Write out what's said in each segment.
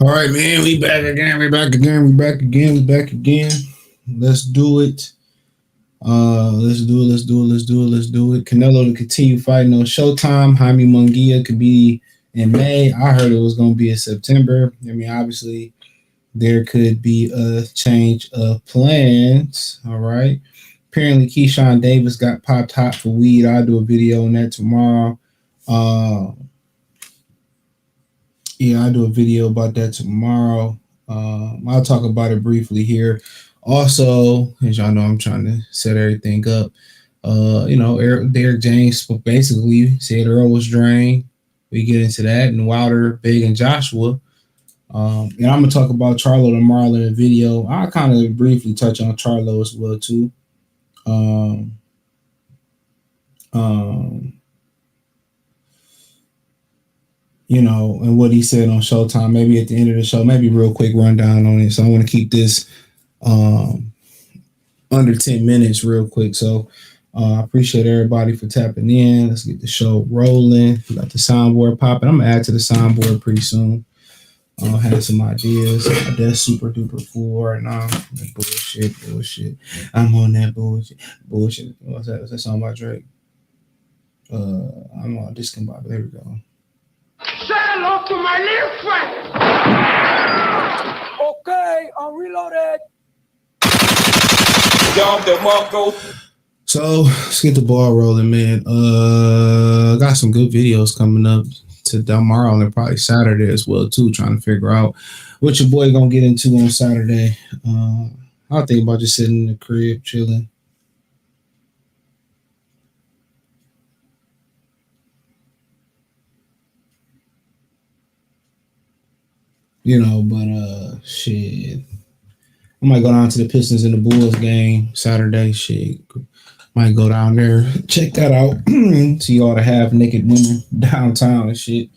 All right, man. We back again. We back again. We back again. We back again. Let's do it. Let's do it. Let's do it. Let's do it. Let's do it. Canelo to continue fighting on Showtime. Jaime Munguía could be in May. I heard it was gonna be in September. I mean, obviously there could be a change of plans. All right. Apparently, Keyshawn Davis got popped hot for weed. I'll do a video on that tomorrow. Uh, yeah, I'll do a video about that tomorrow. I'll talk about it briefly here. Also, as y'all know, I'm trying to set everything up. Derek James basically said Errol was drained. We get into that, and Wilder, Big, and Joshua. And I'm gonna talk about Charlo tomorrow in a video. I'll kind of briefly touch on Charlo as well too. Um, um, and what he said on Showtime. Maybe at the end of the show, maybe real quick rundown on it. So I want to keep this um, under 10 minutes real quick. So I appreciate everybody for tapping in. Let's get the show rolling. We got the soundboard popping. I'm going to add to the soundboard pretty soon. I have some ideas. That's super duper full right now. Bullshit. I'm on that bullshit. What's that? What's that song by Drake? I'm on discombobulated. There we go. Say hello to my little friend. Okay, I'm reloaded. So let's get the ball rolling, man. Got some good videos coming up to tomorrow and probably Saturday as well too. Trying to figure out what your boy gonna get into on Saturday. I think about just sitting in the crib chilling. But shit. I might go down to the Pistons and the Bulls game Saturday. Shit. Might go down there, check that out. See all the half naked women downtown and shit.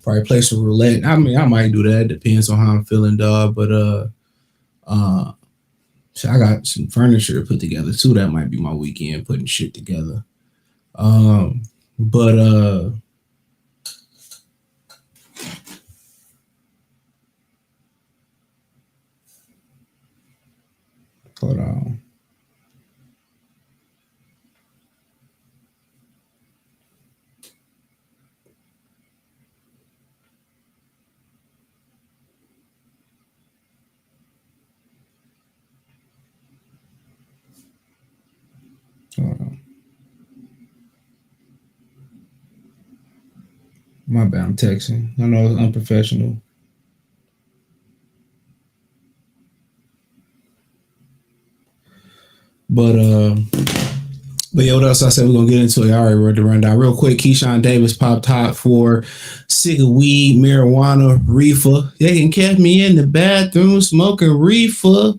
Probably play some roulette. I mean, I might do that. Depends on how I'm feeling, dog. But so I got some furniture to put together too. That might be my weekend putting shit together. But hold on. My bad, I'm texting. I know it's unprofessional. But yeah, what else I said we're gonna get into it. I already read the rundown. Real quick, Keyshawn Davis popped hot for sick of weed, marijuana, reefer. They can catch me in the bathroom smoking reefer.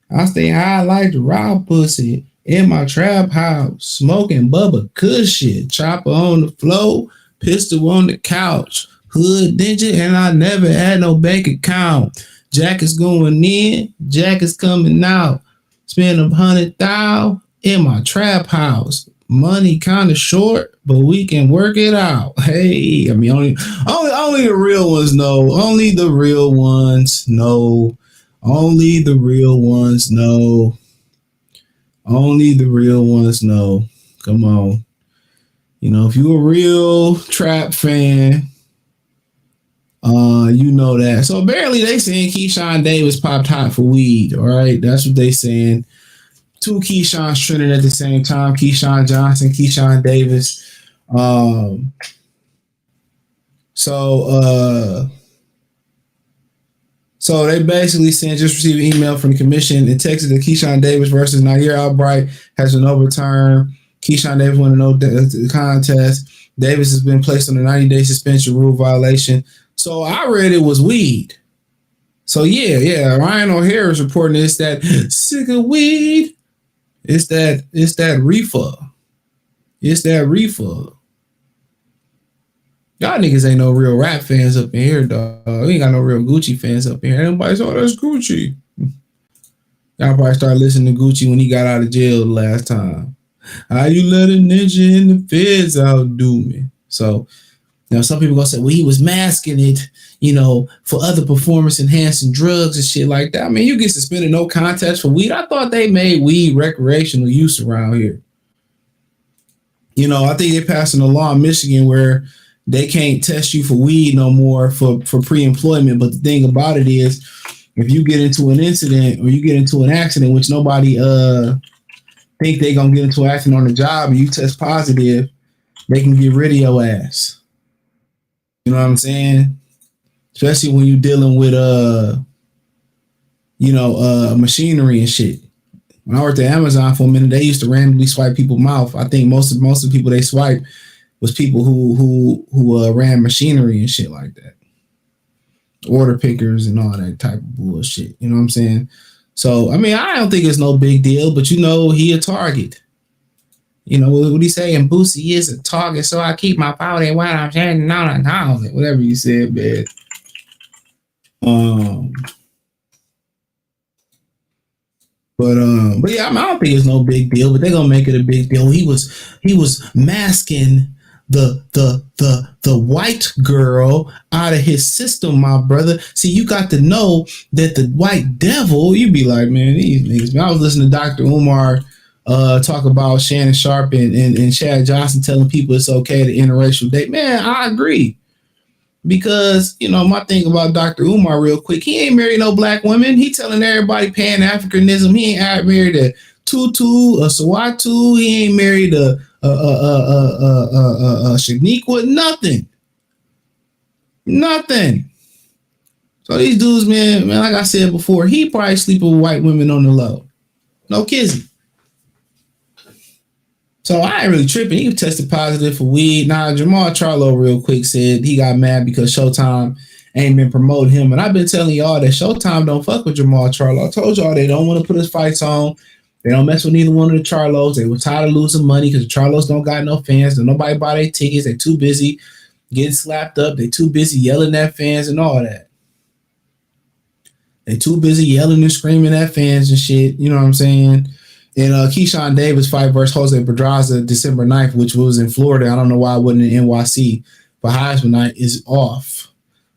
I stay high like the raw pussy in my trap house, smoking Bubba Cushion, chopper on the floor, pistol on the couch, hood ninja, and I never had no bank account. Jack is going in, Jack is coming out. Spend 100,000 in my trap house. Money kind of short, but we can work it out. Hey, I mean, only the real ones know. Only the real ones know. Only the real ones know. Only the real ones know. Come on. If you're a real trap fan, you know that. So apparently they saying Keyshawn Davis popped hot for weed. All right, that's what they saying. Two Keyshawns trending at the same time. Keyshawn Johnson, Keyshawn Davis. So they basically saying just received an email from the commission in Texas that Keyshawn Davis versus Nair Albright has been overturned. Keyshawn Davis won the contest. Davis has been placed on a 90-day suspension rule violation. So I read it was weed. So yeah. Ryan O'Hare is reporting it's that sick of weed. It's that reefer. It's that reefer. Y'all niggas ain't no real rap fans up in here, dog. We ain't got no real Gucci fans up in here. Everybody's, oh, that's Gucci. Y'all probably started listening to Gucci when he got out of jail the last time. How you let a ninja in the feds outdo me? So Now, some people gonna say, well, he was masking it, for other performance enhancing drugs and shit like that. I mean, you get suspended no contest for weed. I thought they made weed recreational use around here. I think they're passing a law in Michigan where they can't test you for weed no more for pre-employment. But the thing about it is, if you get into an incident or you get into an accident, which nobody think they gonna get into an accident on the job, and you test positive, they can get rid of your ass. You know what I'm saying? Especially when you're dealing with machinery and shit. When I worked at Amazon for a minute, they used to randomly swipe people's mouth. I think most of the people they swipe was people who ran machinery and shit like that, order pickers and all that type of bullshit. You know what I'm saying? So I mean, I don't think it's no big deal, but he a target. What he saying? Boosie is a target, so I keep my powder while I'm standing on a house. Whatever you said, man. But yeah, I don't think it's no big deal, but they're gonna make it a big deal. He was masking the white girl out of his system, my brother. See, you got to know that the white devil, you be like, man, these niggas. Man, I was listening to Dr. Umar talk about Shannon Sharp and Chad Johnson telling people it's okay to interracial date. Man, I agree. Because, my thing about Dr. Umar real quick, he ain't married no black women. He telling everybody Pan-Africanism. He ain't married a Tutu, a Sawatu. He ain't married a Shaniqua. Nothing. So these dudes, man, like I said before, he probably sleeping with white women on the low. No kissing. So I ain't really tripping. He tested positive for weed. Now, Jamal Charlo real quick said he got mad because Showtime ain't been promoting him. And I've been telling y'all that Showtime don't fuck with Jamal Charlo. I told y'all they don't want to put his fights on. They don't mess with neither one of the Charlos. They were tired of losing money because the Charlos don't got no fans. Nobody buy their tickets. They too busy getting slapped up. They too busy yelling at fans and all that. They too busy yelling and screaming at fans and shit. You know what I'm saying? And Keyshawn Davis fight versus Jose Pedraza December 9th, which was in Florida. I don't know why it wasn't in NYC. But Heisman night is off.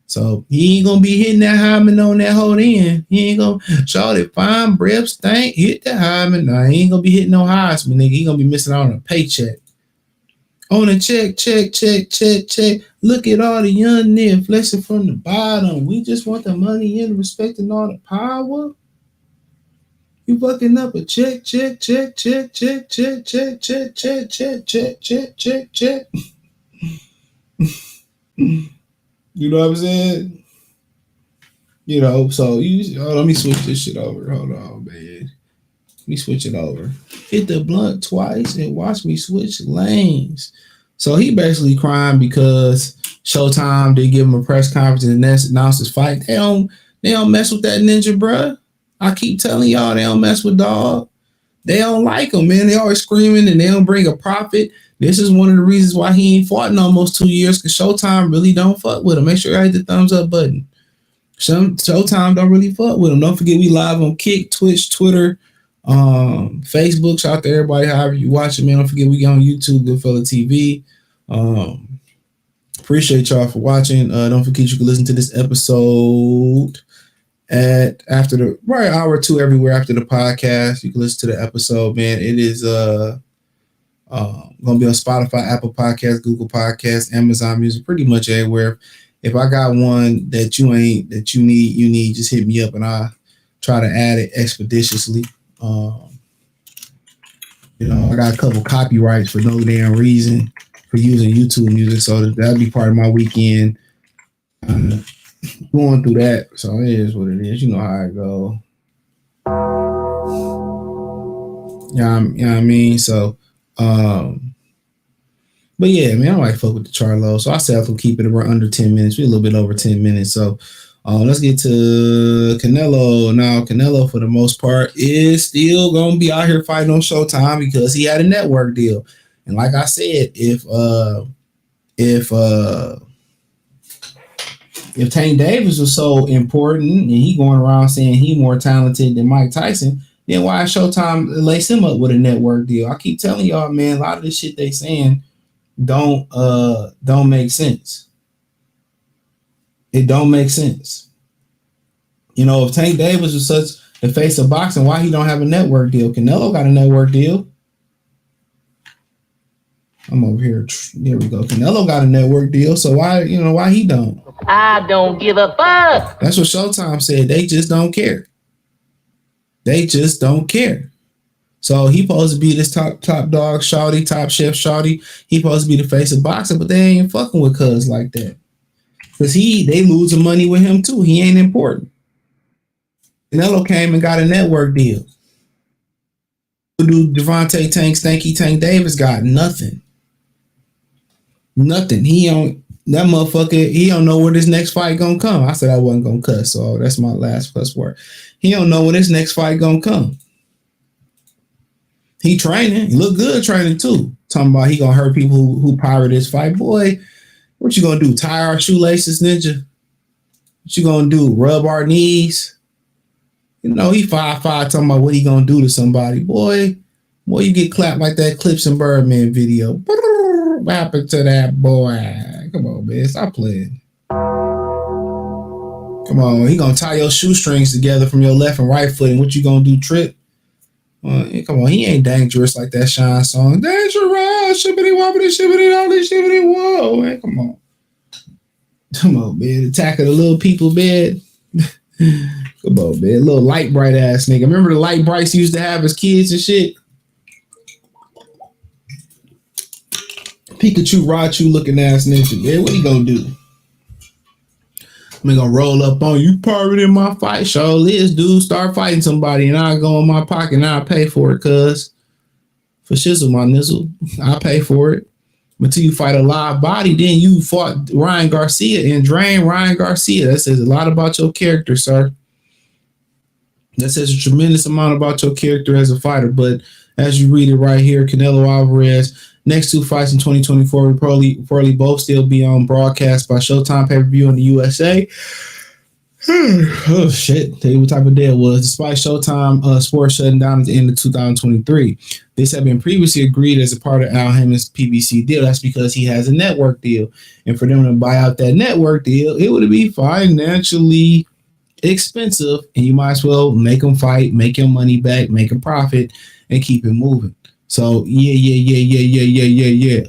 So he ain't going to be hitting that Heisman on that whole end. He ain't going to show that fine breath stank, hit the Heisman. No, he ain't going to be hitting no Heisman, nigga. He going to be missing out on a paycheck. On a check. Look at all the young niggas flexing from the bottom. We just want the money and respect and all the power. You fucking up a check. You know what I'm saying? So let me switch this shit over. Hold on, man. Let me switch it over. Hit the blunt twice and watch me switch lanes. So he basically crying because Showtime did give him a press conference and announced his fight. They don't mess with that ninja, bruh. I keep telling y'all they don't mess with dog. They don't like him, man. They always screaming and they don't bring a profit. This is one of the reasons why he ain't fought in almost 2 years, because Showtime really don't fuck with him. Make sure you hit the thumbs up button. Showtime don't really fuck with him. Don't forget we live on Kick, Twitch, Twitter, Facebook. Shout out to everybody, however you watch it, man. Don't forget we get on YouTube, Goodfella TV. Appreciate y'all for watching. Don't forget you can listen to this episode at after the hour or two everywhere after the podcast. You can listen to the episode, man. It is gonna be on Spotify, Apple Podcasts, Google Podcasts, Amazon Music, pretty much everywhere. If I got one that you need, just hit me up and I'll try to add it expeditiously. I got a couple copyrights for no damn reason for using YouTube music, so that'll be part of my weekend. Going through that, so it is what it is. You know how it go. You know what I mean? So, but yeah, man, I don't like fuck with the Charlo. So I said I'll keep it around under 10 minutes. We're a little bit over 10 minutes. So let's get to Canelo. Now, Canelo, for the most part, is still gonna be out here fighting on Showtime because he had a network deal. And like I said, if Tank Davis was so important and he going around saying he more talented than Mike Tyson, then why Showtime lace him up with a network deal? I keep telling y'all, man, a lot of this shit they saying don't make sense. It don't make sense. You know, if Tank Davis was such the face of boxing, why he don't have a network deal? Canelo got a network deal. I'm over here. Here we go. Canelo got a network deal, so why he don't? I don't give a fuck. That's what Showtime said. They just don't care. They just don't care. So he supposed to be this top dog shawty, top chef shawty. He supposed to be the face of boxing, but they ain't fucking with cuz like that. Cause they losing money with him too. He ain't important. Canelo came and got a network deal. Who do Devontae Tank Stanky Tank Davis got? Nothing. Nothing. That motherfucker, he don't know where this next fight gonna come. I said I wasn't gonna cuss, so that's my last cuss word. He don't know where this next fight gonna come. He training. He look good training too. Talking about he gonna hurt people who pirate this fight. Boy, what you gonna do? Tie our shoelaces, ninja? What you gonna do? Rub our knees? You know, he 5'5", talking about what he gonna do to somebody. Boy, you get clapped like that Clips and Birdman video. What happened to that boy? Come on, man. Stop playing. Come on. He gonna tie your shoestrings together from your left and right foot, and what you gonna do, trip? Come on. He ain't dangerous like that Shine song. Dangerous. Shibbity wobbity, shibbity dolly, shibbity whoa. Man, come on. Come on, man. Attack of the little people, man. Come on, man. Little light bright ass nigga. Remember the light brights used to have as kids and shit? Pikachu, Raichu looking ass ninja, man. What he gonna do? I'm gonna roll up on you, pirating my fight. Show is, dude. Start fighting somebody, and I'll go in my pocket and I'll pay for it, cuz. For shizzle, my nizzle. I'll pay for it. Until you fight a live body, then you fought Ryan Garcia and drained Ryan Garcia. That says a lot about your character, sir. That says a tremendous amount about your character as a fighter. But as you read it right here, Canelo Alvarez, next two fights in 2024 will probably both still be on broadcast by Showtime pay-per-view in the USA. Oh, shit. Tell you what type of day it was. Despite Showtime Sports shutting down at the end of 2023, this had been previously agreed as a part of Al Hammond's PBC deal. That's because he has a network deal. And for them to buy out that network deal, it would be financially expensive, and you might as well make them fight, make your money back, make a profit, and keep it moving. So yeah.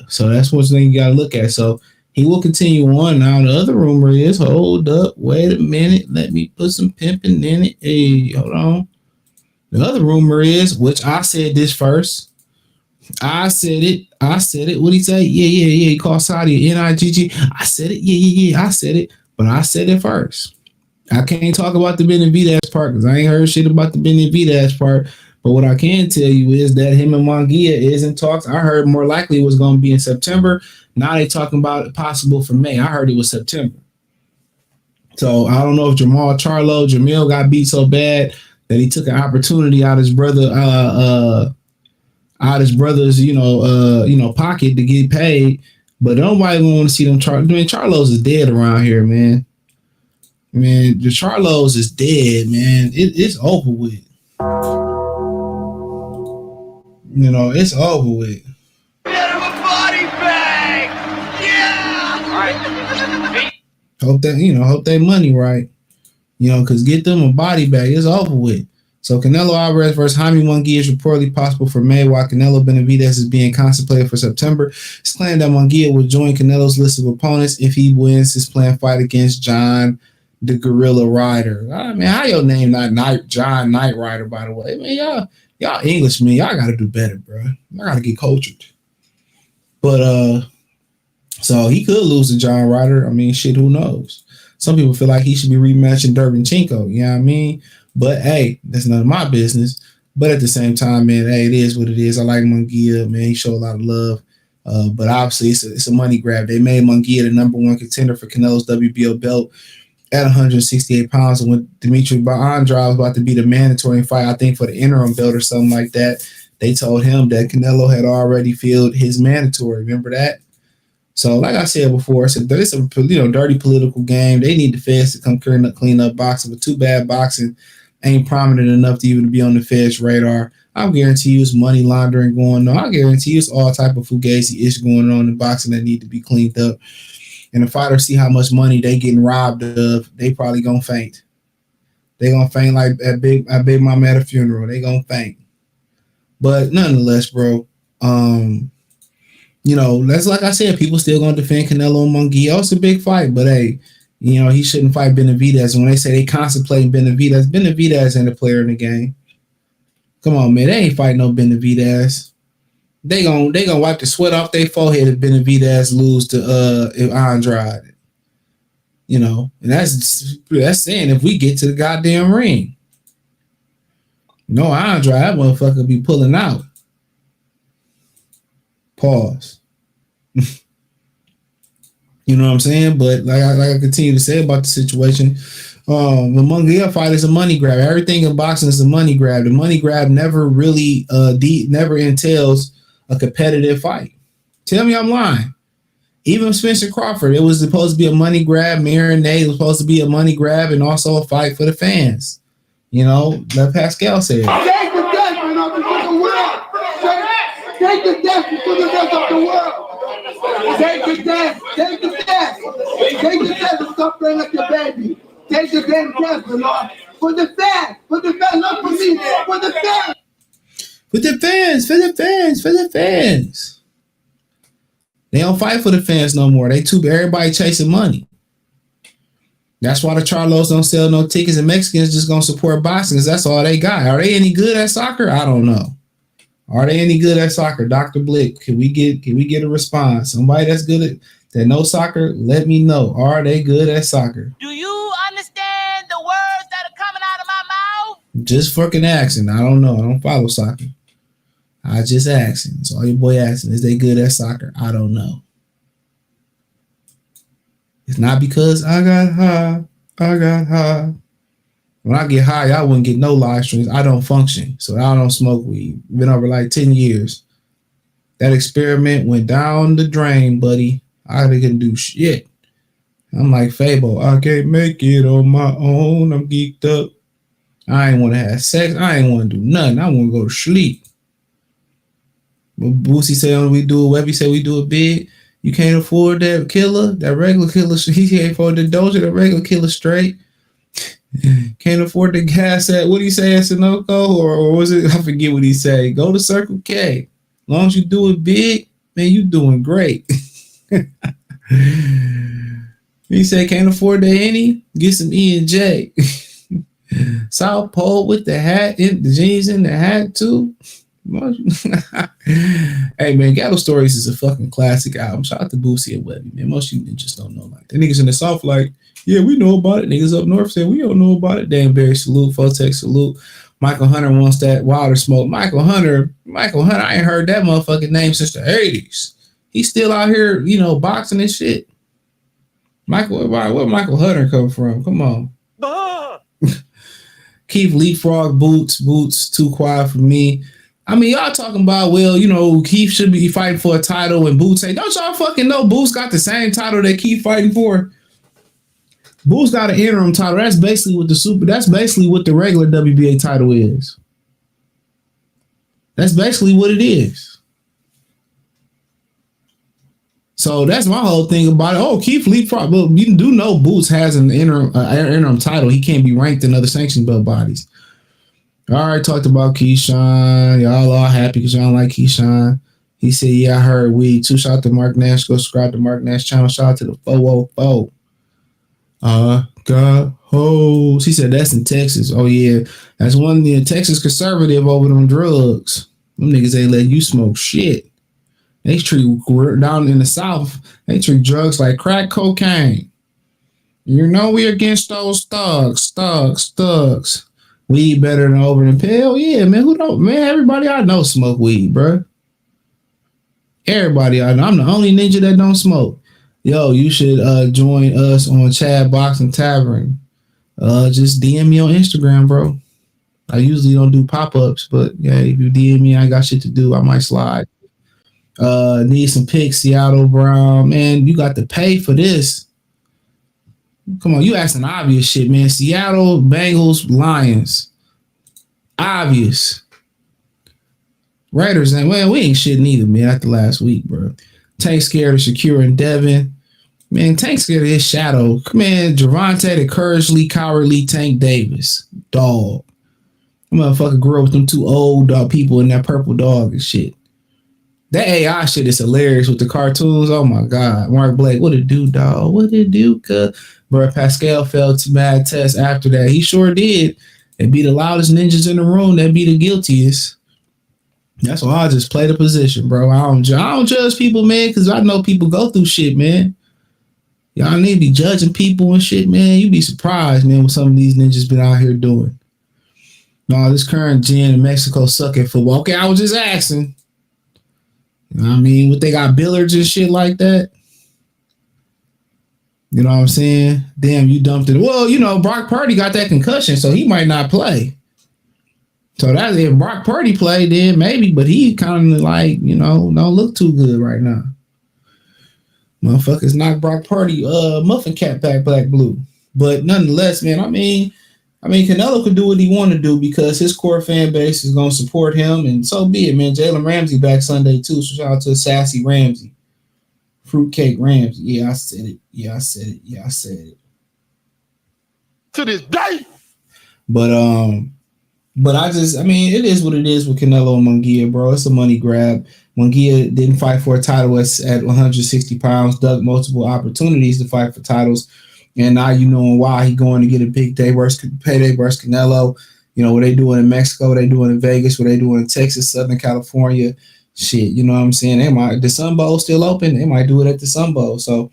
So that's one thing you gotta look at. So he will continue on. Now the other rumor is, hold up, wait a minute, let me put some pimping in it. Hey, hold on. The other rumor is, which I said this first. I said it. What'd he say? Yeah. He called Saudi NIGG. I said it. Yeah. I said it, but I said it first. I can't talk about the Benavidez part because I ain't heard shit about the Benavidez part. But what I can tell you is that him and Munguía is in talks. I heard more likely it was going to be in September. Now they talking about it possible for May. I heard it was September. So I don't know if Jamil got beat so bad that he took an opportunity out of his brother's pocket to get paid. But nobody want to see them. Charlos is dead around here, man. Man, the Charlos is dead, man. It's over with. You know, it's over with. Get him a body bag! Yeah! All right. Hope they money right. Because get them a body bag. It's over with. So Canelo Alvarez versus Jaime Munguía is reportedly possible for May, while Canelo Benavidez is being contemplated for September. It's claimed that Munguía will join Canelo's list of opponents if he wins his planned fight against John the Gorilla Rider. I mean, how your name not John Knight Rider, by the way? I mean, y'all Englishmen, y'all got to do better, bro. Y'all got to get cultured. But, so he could lose to John Ryder. I mean, shit, who knows? Some people feel like he should be rematching Dervinchenko, you know what I mean? But, hey, that's none of my business. But at the same time, man, hey, it is what it is. I like Munguía, man. He showed a lot of love. But obviously, it's a money grab. They made Munguía the number one contender for Canelo's WBO belt at 168 pounds. And when Dimitri Andrade was about to be the mandatory fight, I think for the interim belt or something like that, they told him that Canelo had already filled his mandatory. Remember that? So, like I said before, it's a dirty political game. They need the feds to come clean up boxing. But too bad boxing ain't prominent enough to even be on the feds' radar. I guarantee you it's money laundering going on. I guarantee you it's all type of fugazi ish going on in boxing that need to be cleaned up. And the fighters see how much money they getting robbed of, they probably gonna faint. They gonna faint like at Big Mama at a funeral. They gonna faint. But nonetheless, bro, that's like I said, people still gonna defend Canelo and Munguía. It's a big fight, but hey, he shouldn't fight Benavidez. And when they say they contemplating Benavidez ain't a player in the game. Come on, man, they ain't fighting no Benavidez. They gonna wipe the sweat off their forehead if Benavidez lose to Andrade. And that's saying if we get to the goddamn ring. No, Andrade, that motherfucker be pulling out. Pause. You know what I'm saying? But like I continue to say about the situation, the Munguía fight is a money grab. Everything in boxing is a money grab. The money grab never really never entails a competitive fight. Tell me I'm lying. Even Spencer Crawford, it was supposed to be a money grab. Marinade was supposed to be a money grab and also a fight for the fans. Like Pascal said. Take the death for the world. Take the death for the rest of the world. Take the death. Take the death. Take the death and stop playing like your baby. Take the damn death, Lord. For the fans. For the fans. Not for me. For the fans. For the fans. For the fans. For the fans. They don't fight for the fans no more. Everybody chasing money. That's why the Charlos don't sell no tickets and Mexicans just gonna support boxing because that's all they got. Are they any good at soccer? I don't know. Are they any good at soccer? Dr. Blick, can we get a response? Somebody that's good at that knows soccer, let me know. Are they good at soccer? Do you understand the words that are coming out of my mouth? Just fucking asking. I don't know. I don't follow soccer. I just asking. That's all your boy asking. Is they good at soccer? I don't know. It's not because I got high. When I get high, I wouldn't get no live streams. I don't function. So I don't smoke weed. Been over like 10 years. That experiment went down the drain, buddy. I couldn't do shit. I'm like Fable. I can't make it on my own. I'm geeked up. I ain't want to have sex. I ain't want to do nothing. I want to go to sleep. When Boosie said we do it, Webby said we do it big. You can't afford that killer, that regular killer. He can't afford the Doja, that regular killer straight. Can't afford the gas at, what did he say at Sunoco? Or was it, I forget what he said. Go to Circle K. As long as you do it big, man, you doing great. He said, can't afford the any? Get some E&J. South Pole with the hat, the jeans in the hat too. Hey man, Ghetto Stories is a fucking classic album. Shout out to Boosie and Webby, man. Most of you just don't know like that. Niggas in the South like, yeah, we know about it. Niggas up north say we don't know about it. Dan Barry salute, Fotex salute. Michael Hunter wants that Wilder smoke. Michael Hunter, I ain't heard that motherfucking name since the 80s. He's still out here, boxing and shit. Where Michael Hunter come from? Come on. Keith Leapfrog, Boots, too quiet for me. I mean, y'all talking about, Keith should be fighting for a title and Boots say, don't y'all fucking know Boots got the same title that Keith fighting for? Boots got an interim title. That's basically what the regular WBA title is. That's basically what it is. So that's my whole thing about it. Oh, Keith Leapfrog. Well, you do know Boots has an interim title. He can't be ranked in other sanctioned belt bodies. I already talked about Keyshawn. Y'all all happy because y'all like Keyshawn. He said, yeah, I heard weed. Too. Shout out to Mark Nash. Go subscribe to Mark Nash channel. Shout out to the 404. Got hoes. He said that's in Texas. Oh, yeah. That's one of the Texas conservative over them drugs. Them niggas ain't letting you smoke shit. They treat, down in the South, they treat drugs like crack cocaine. We against those thugs. Weed better than over the pill. Yeah, man. Who don't? Man, everybody I know smoke weed, bro. Everybody I know. I'm the only ninja that don't smoke. Yo, you should join us on Chad Boxing Tavern. Just DM me on Instagram, bro. I usually don't do pop-ups, but yeah, if you DM me, I got shit to do. I might slide. Need some picks, Seattle Brown. Man, you got to pay for this. Come on, you asking obvious shit, man. Seattle, Bengals, Lions. Obvious. Raiders, and well, we ain't shit neither, man. After last week, bro. Tank scared of Shakira and Devin. Man, Tank scared of his shadow. Man, Javante, the couragely, cowardly Tank Davis. Dog. Motherfucker grew up with them two old people in that purple dog and shit. That AI shit is hilarious with the cartoons. Oh my God. Mark Blake, what it do, dog? What it do? Cause bro, Pascal failed to mad test after that. He sure did. They be the loudest ninjas in the room. They be the guiltiest. That's why I just play the position, bro. I don't judge people, man, because I know people go through shit, man. Y'all need to be judging people and shit, man. You be surprised, man, what some of these ninjas been out here doing. No, this current gen in Mexico suck at football. Okay, I was just asking. You know what I mean? What they got billiards and shit like that? You know what I'm saying? Damn, you dumped it. Well, you know, Brock Purdy got that concussion, so he might not play. So that's if Brock Purdy played, then maybe, but he kind of like, you know, don't look too good right now. Motherfuckers knock Brock Purdy muffin cap back black blue. But nonetheless, man, I mean, Canelo could do what he want to do because his core fan base is gonna support him, and so be it, man. Jalen Ramsey back Sunday too. So shout out to Sassy Ramsey. Fruitcake Ramsey. Yeah, I said it. Yeah, I said it. To this day. But I mean, it is what it is with Canelo and Munguía, bro. It's a money grab. Munguía didn't fight for a title at 160 pounds, dug multiple opportunities to fight for titles. And now you know why he going to get a big payday versus Canelo. You know, what they doing in Mexico, what they doing in Vegas, what they doing in Texas, Southern California. Shit, you know what I'm saying? The Sun Bowl still open. They might do it at the Sun Bowl. So,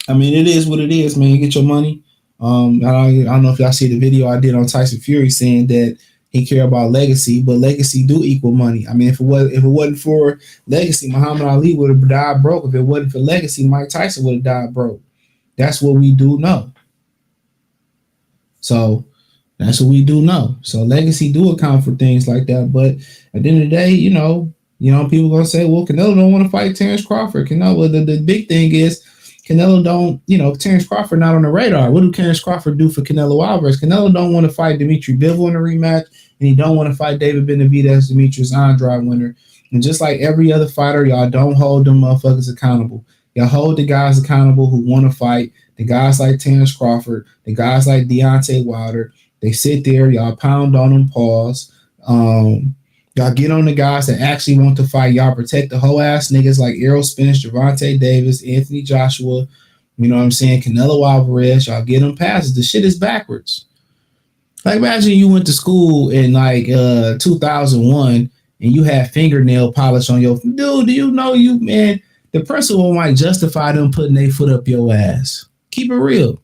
I mean, it is what it is, man. You get your money. I don't know if y'all see the video I did on Tyson Fury saying that he care about legacy, but legacy do equal money. I mean, if it wasn't for legacy, Muhammad Ali would have died broke. If it wasn't for legacy, Mike Tyson would have died broke. That's what we do know. So that's what we do know. So legacy do account for things like that. But at the end of the day, you know, people gonna say, well, Canelo don't want to fight Terrence Crawford. Canelo, the big thing is Canelo don't, Terrence Crawford not on the radar. What do Terrence Crawford do for Canelo Alvarez? Canelo don't want to fight Dimitri Bivol in a rematch, and he don't want to fight David Benavidez, Demetrius Andrade winner. And just like every other fighter, y'all don't hold them motherfuckers accountable. Y'all hold the guys accountable who want to fight. The guys like Terrence Crawford, the guys like Deontay Wilder. They sit there, y'all pound on them, pause. Y'all get on the guys that actually want to fight. Y'all protect the whole ass niggas like Errol Spence, Gervonta Davis, Anthony Joshua. You know what I'm saying? Canelo Alvarez. Y'all get them passes. The shit is backwards. Like imagine you went to school in like 2001 and you had fingernail polish on your dude. Do you know man? The principal might justify them putting their foot up your ass. Keep it real.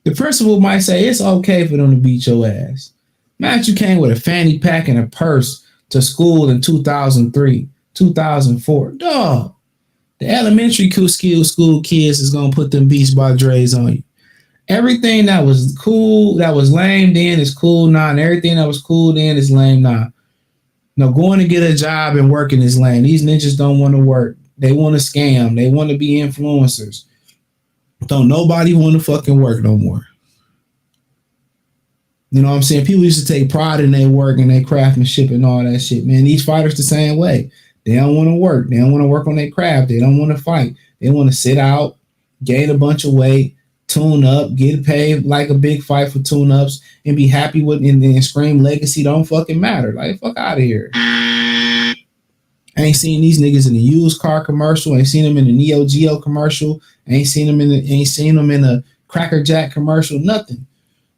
The principal might say it's okay for them to beat your ass. Imagine you came with a fanny pack and a purse to school in 2003, 2004. Dog, the elementary school kids is going to put them Beast by Dre's on you. Everything that was cool, that was lame then is cool now, and everything that was cool then is lame now. No, going to get a job and working is lame. These ninjas don't want to work. They want to scam. They want to be influencers. Don't nobody want to fucking work no more. You know what I'm saying? People used to take pride in their work and their craftsmanship and all that shit, man. These fighters the same way. They don't want to work. They don't want to work on their craft. They don't want to fight. They want to sit out, gain a bunch of weight, tune up, get paid like a big fight for tune-ups, and be happy with and scream legacy don't fucking matter. Like, fuck out of here. I ain't seen these niggas in the used car commercial. I ain't seen them in the Neo Geo commercial. I ain't seen them in a Cracker Jack commercial. Nothing.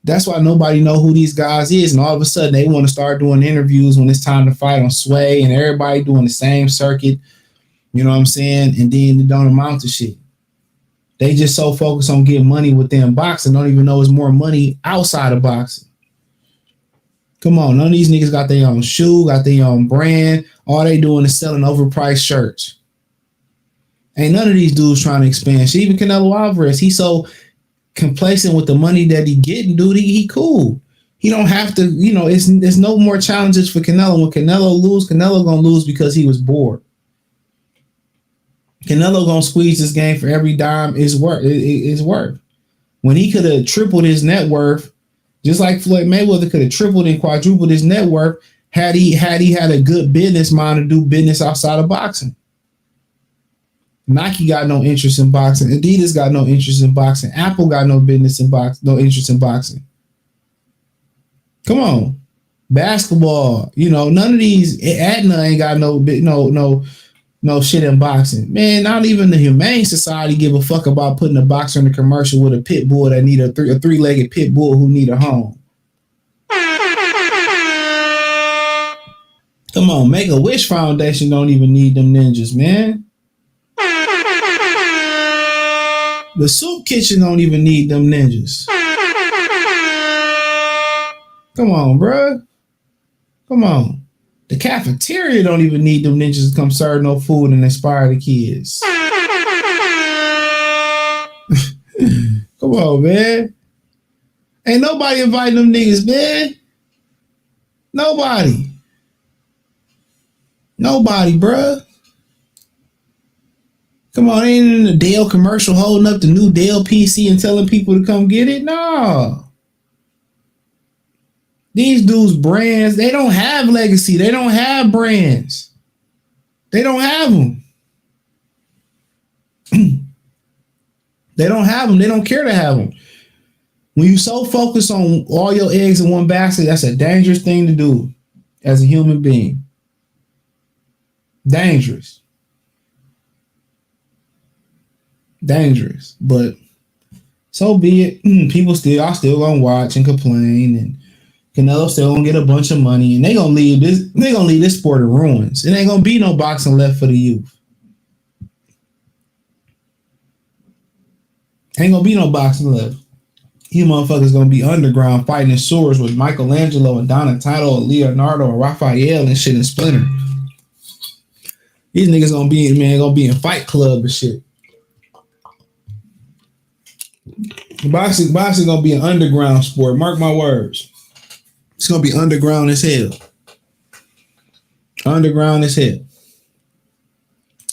That's why nobody know who these guys is, and all of a sudden they want to start doing interviews when it's time to fight on Sway, and everybody doing the same circuit. You know what I'm saying? And then it don't amount to shit. They just so focused on getting money within boxing, don't even know there's more money outside of boxing. Come on, none of these niggas got their own shoe, got their own brand. All they doing is selling overpriced shirts. Ain't none of these dudes trying to expand shit. Even Canelo Alvarez, he's so complacent with the money that he getting, dude. He cool. He don't have to, there's no more challenges for Canelo. When Canelo gonna lose because he was bored. Canelo gonna squeeze this game for every dime is worth. When he could have tripled his net worth, just like Floyd Mayweather could have tripled and quadrupled his net worth had he had a good business mind to do business outside of boxing. Nike got no interest in boxing. Adidas got no interest in boxing. Apple got no business in boxing, no interest in boxing. Come on. Basketball, none of these. Aetna ain't got no shit in boxing. Man, not even the Humane Society give a fuck about putting a boxer in a commercial with a pit bull that need a three-legged pit bull who need a home. Come on, Make-A-Wish Foundation don't even need them ninjas, man. The soup kitchen don't even need them ninjas. Come on, bruh. Come on. The cafeteria don't even need them ninjas to come serve no food and inspire the kids. Come on, man. Ain't nobody inviting them niggas, man. Nobody. Nobody, bruh. Come on, ain't in the Dell commercial holding up the new Dell PC and telling people to come get it? No. These dudes' brands, they don't have legacy. They don't have brands. They don't have them. They don't have them. They don't care to have them. When you so focus on all your eggs in one basket, that's a dangerous thing to do as a human being. Dangerous. Dangerous. But so be it. People still gonna watch and complain, and Canelo still gonna get a bunch of money, and they gonna leave this sport in ruins. It ain't gonna be no boxing left for the youth. Ain't gonna be no boxing left. You motherfuckers gonna be underground fighting in swords with Michelangelo and Donatello and Leonardo and Raphael and shit and Splinter. These niggas gonna be in Fight Club and shit. Boxing gonna be an underground sport. Mark my words. It's gonna be underground as hell. Underground as hell.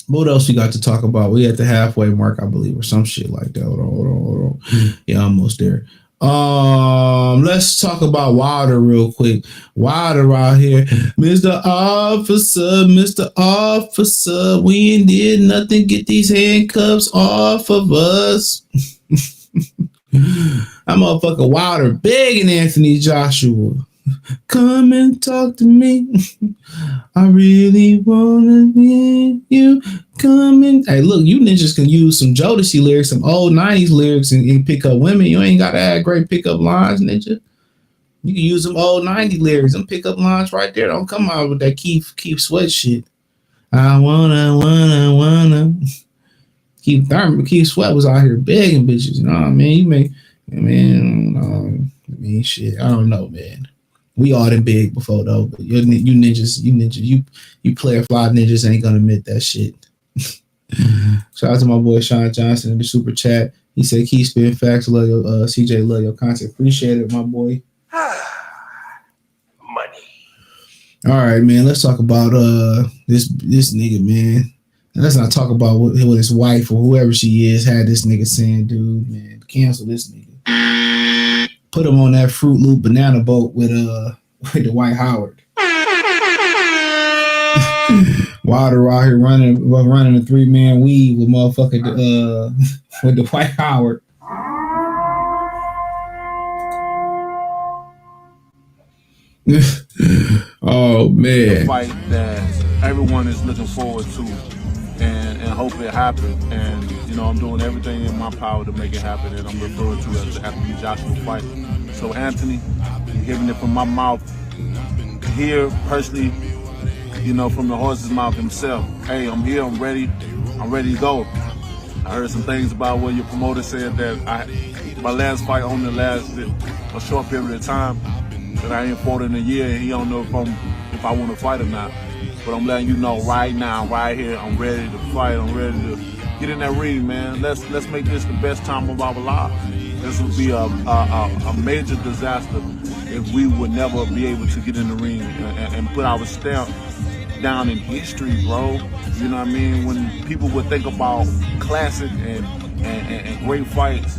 What else we got to talk about? We at the halfway mark, I believe, or some shit like that. Hold on. Yeah, almost there. Let's talk about Wilder real quick. Wilder out here, Mr. Officer, we ain't did nothing. Get these handcuffs off of us. I'm motherfucking Wilder begging Anthony Joshua, come and talk to me. I really wanna meet you. Come and hey, look, you ninjas can use some Jodeci lyrics, some old 90s lyrics, and pick up women. You ain't gotta have great pickup lines, ninja. You can use them old 90s lyrics, them pickup lines right there. Don't come out with that Keith Sweat shit. I wanna. Keith Sweat was out here begging bitches. You know what I mean? Shit. I don't know, man. We all been big before though, but you ninjas, you player fly ninjas ain't gonna admit that shit. Shout out to my boy Sean Johnson in the super chat. He said, "Keep spitting facts. Love your CJ. Love your content. Appreciate it, my boy." Money. All right, man. Let's talk about this nigga, man. And let's not talk about what his wife or whoever she is had this nigga saying, dude, man, cancel this nigga. Put him on that Fruit Loop banana boat with Dwight Howard. Wilder out here running a 3-man weave with motherfucking with Dwight Howard. Oh man. The fight that everyone is looking forward to and hope it happens. And I'm doing everything in my power to make it happen, and I'm referring to it as the Anthony Joshua fight. So Anthony, you're hearing it from my mouth here personally, from the horse's mouth himself. Hey, I'm here, I'm ready to go. I heard some things about what your promoter said that my last fight only lasted a short period of time, that I ain't fought in a year, and he don't know if I want to fight or not. But I'm letting you know right now, right here, I'm ready to fight. I'm ready to get in that ring, man. Let's make this the best time of our lives. This would be a major disaster if we would never be able to get in the ring and put our stamp down in history, bro. You know what I mean? When people would think about classic and great fights,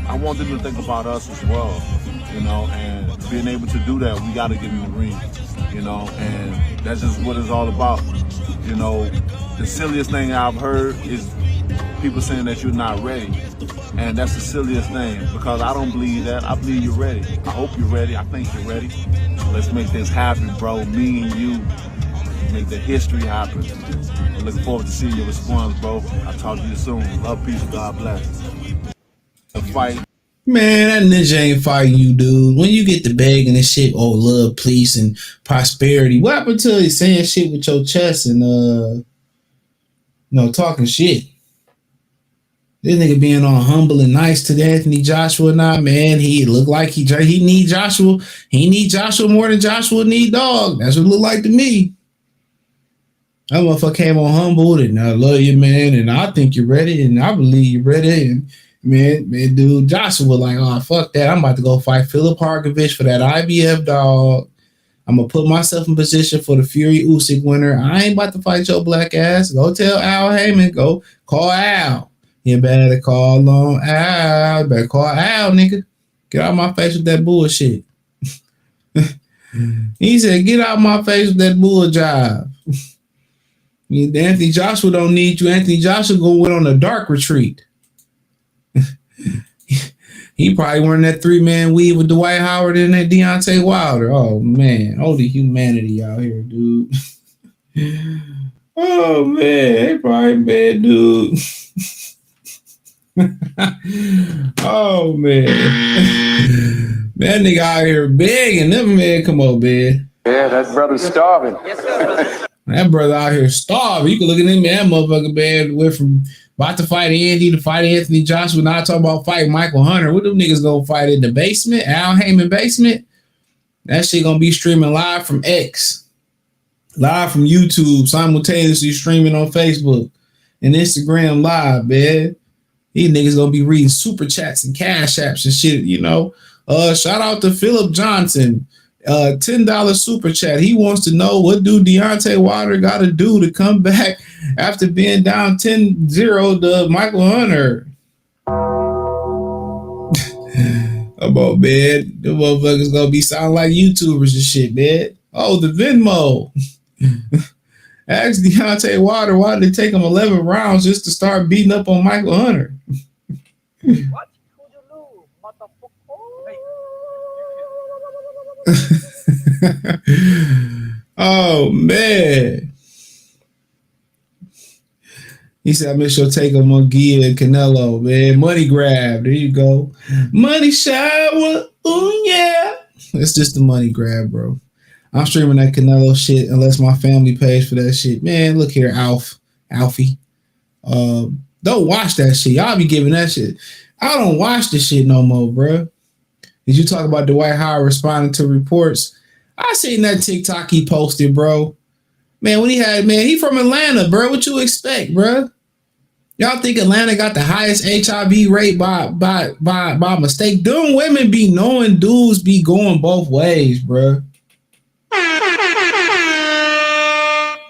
I want them to think about us as well. And being able to do that, we got to get in the ring. you know, and that's just what it's all about. You know, the silliest thing I've heard is people saying that you're not ready. And that's the silliest thing, because I don't believe that. I believe you're ready. I hope you're ready. I think you're ready. Let's make this happen, bro. Me and you, make the history happen. I'm looking forward to seeing your response, bro. I'll talk to you soon. Love, peace, God bless. The fight. Man, that ninja ain't fighting you, dude. When you get the bag and this shit, oh, love, peace, and prosperity. What happened to you saying shit with your chest and talking shit? This nigga being all humble and nice to Anthony Joshua now, man. He look like he need Joshua. He need Joshua more than Joshua need dog. That's what it look like to me. That motherfucker came on humbled and I love you, man, and I think you're ready, and I believe you're ready. And man, dude, Joshua like, oh, fuck that. I'm about to go fight Philip Harkovich for that IBF dog. I'm gonna put myself in position for the Fury Usyk winner. I ain't about to fight your black ass. Go tell Al Heyman. Go call Al. You better call on Al. Better call Al, nigga. Get out of my face with that bullshit. He said, get out of my face with that bull job. Anthony Joshua don't need you. Anthony Joshua going on a dark retreat. He probably wearing that 3-man weave with Dwight Howard and that Deontay Wilder. Oh, man. Holy humanity out here, dude. Oh, man. They probably bad, dude. Oh, man. That nigga out here begging them, man. Come on, man. Yeah, that brother's starving. That brother out here starving. You can look at him, man. That motherfucker, man, went from about to fight Andy to fight Anthony Joshua. Now talking about fighting Michael Hunter. What them niggas gonna fight in the basement? Al Heyman basement? That shit gonna be streaming live from X. Live from YouTube, simultaneously streaming on Facebook and Instagram live, man. These niggas gonna be reading super chats and cash apps and shit, you know. Shout out to Philip Johnson. $10 super chat. He wants to know, what do Deontay Wilder got to do to come back after being down 10-0 to Michael Hunter? Come on, man. The motherfuckers gonna be sounding like YouTubers and shit, man. Oh, the Venmo. Ask Deontay Wilder why did it take him 11 rounds just to start beating up on Michael Hunter. What could you do, motherfucker? Oh, man. He said, I miss your take on Munguía and Canelo, man. Money grab. There you go. Money shower. Ooh, yeah. It's just the money grab, bro. I'm streaming that Canelo shit unless my family pays for that shit. Man, look here, Alfie. Don't watch that shit. Y'all be giving that shit. I don't watch this shit no more, bro. Did you talk about Dwight Howard responding to reports? I seen that TikTok he posted, bro. Man, when he from Atlanta, bro. What you expect, bro? Y'all think Atlanta got the highest HIV rate by mistake? Them women be knowing dudes be going both ways, bro.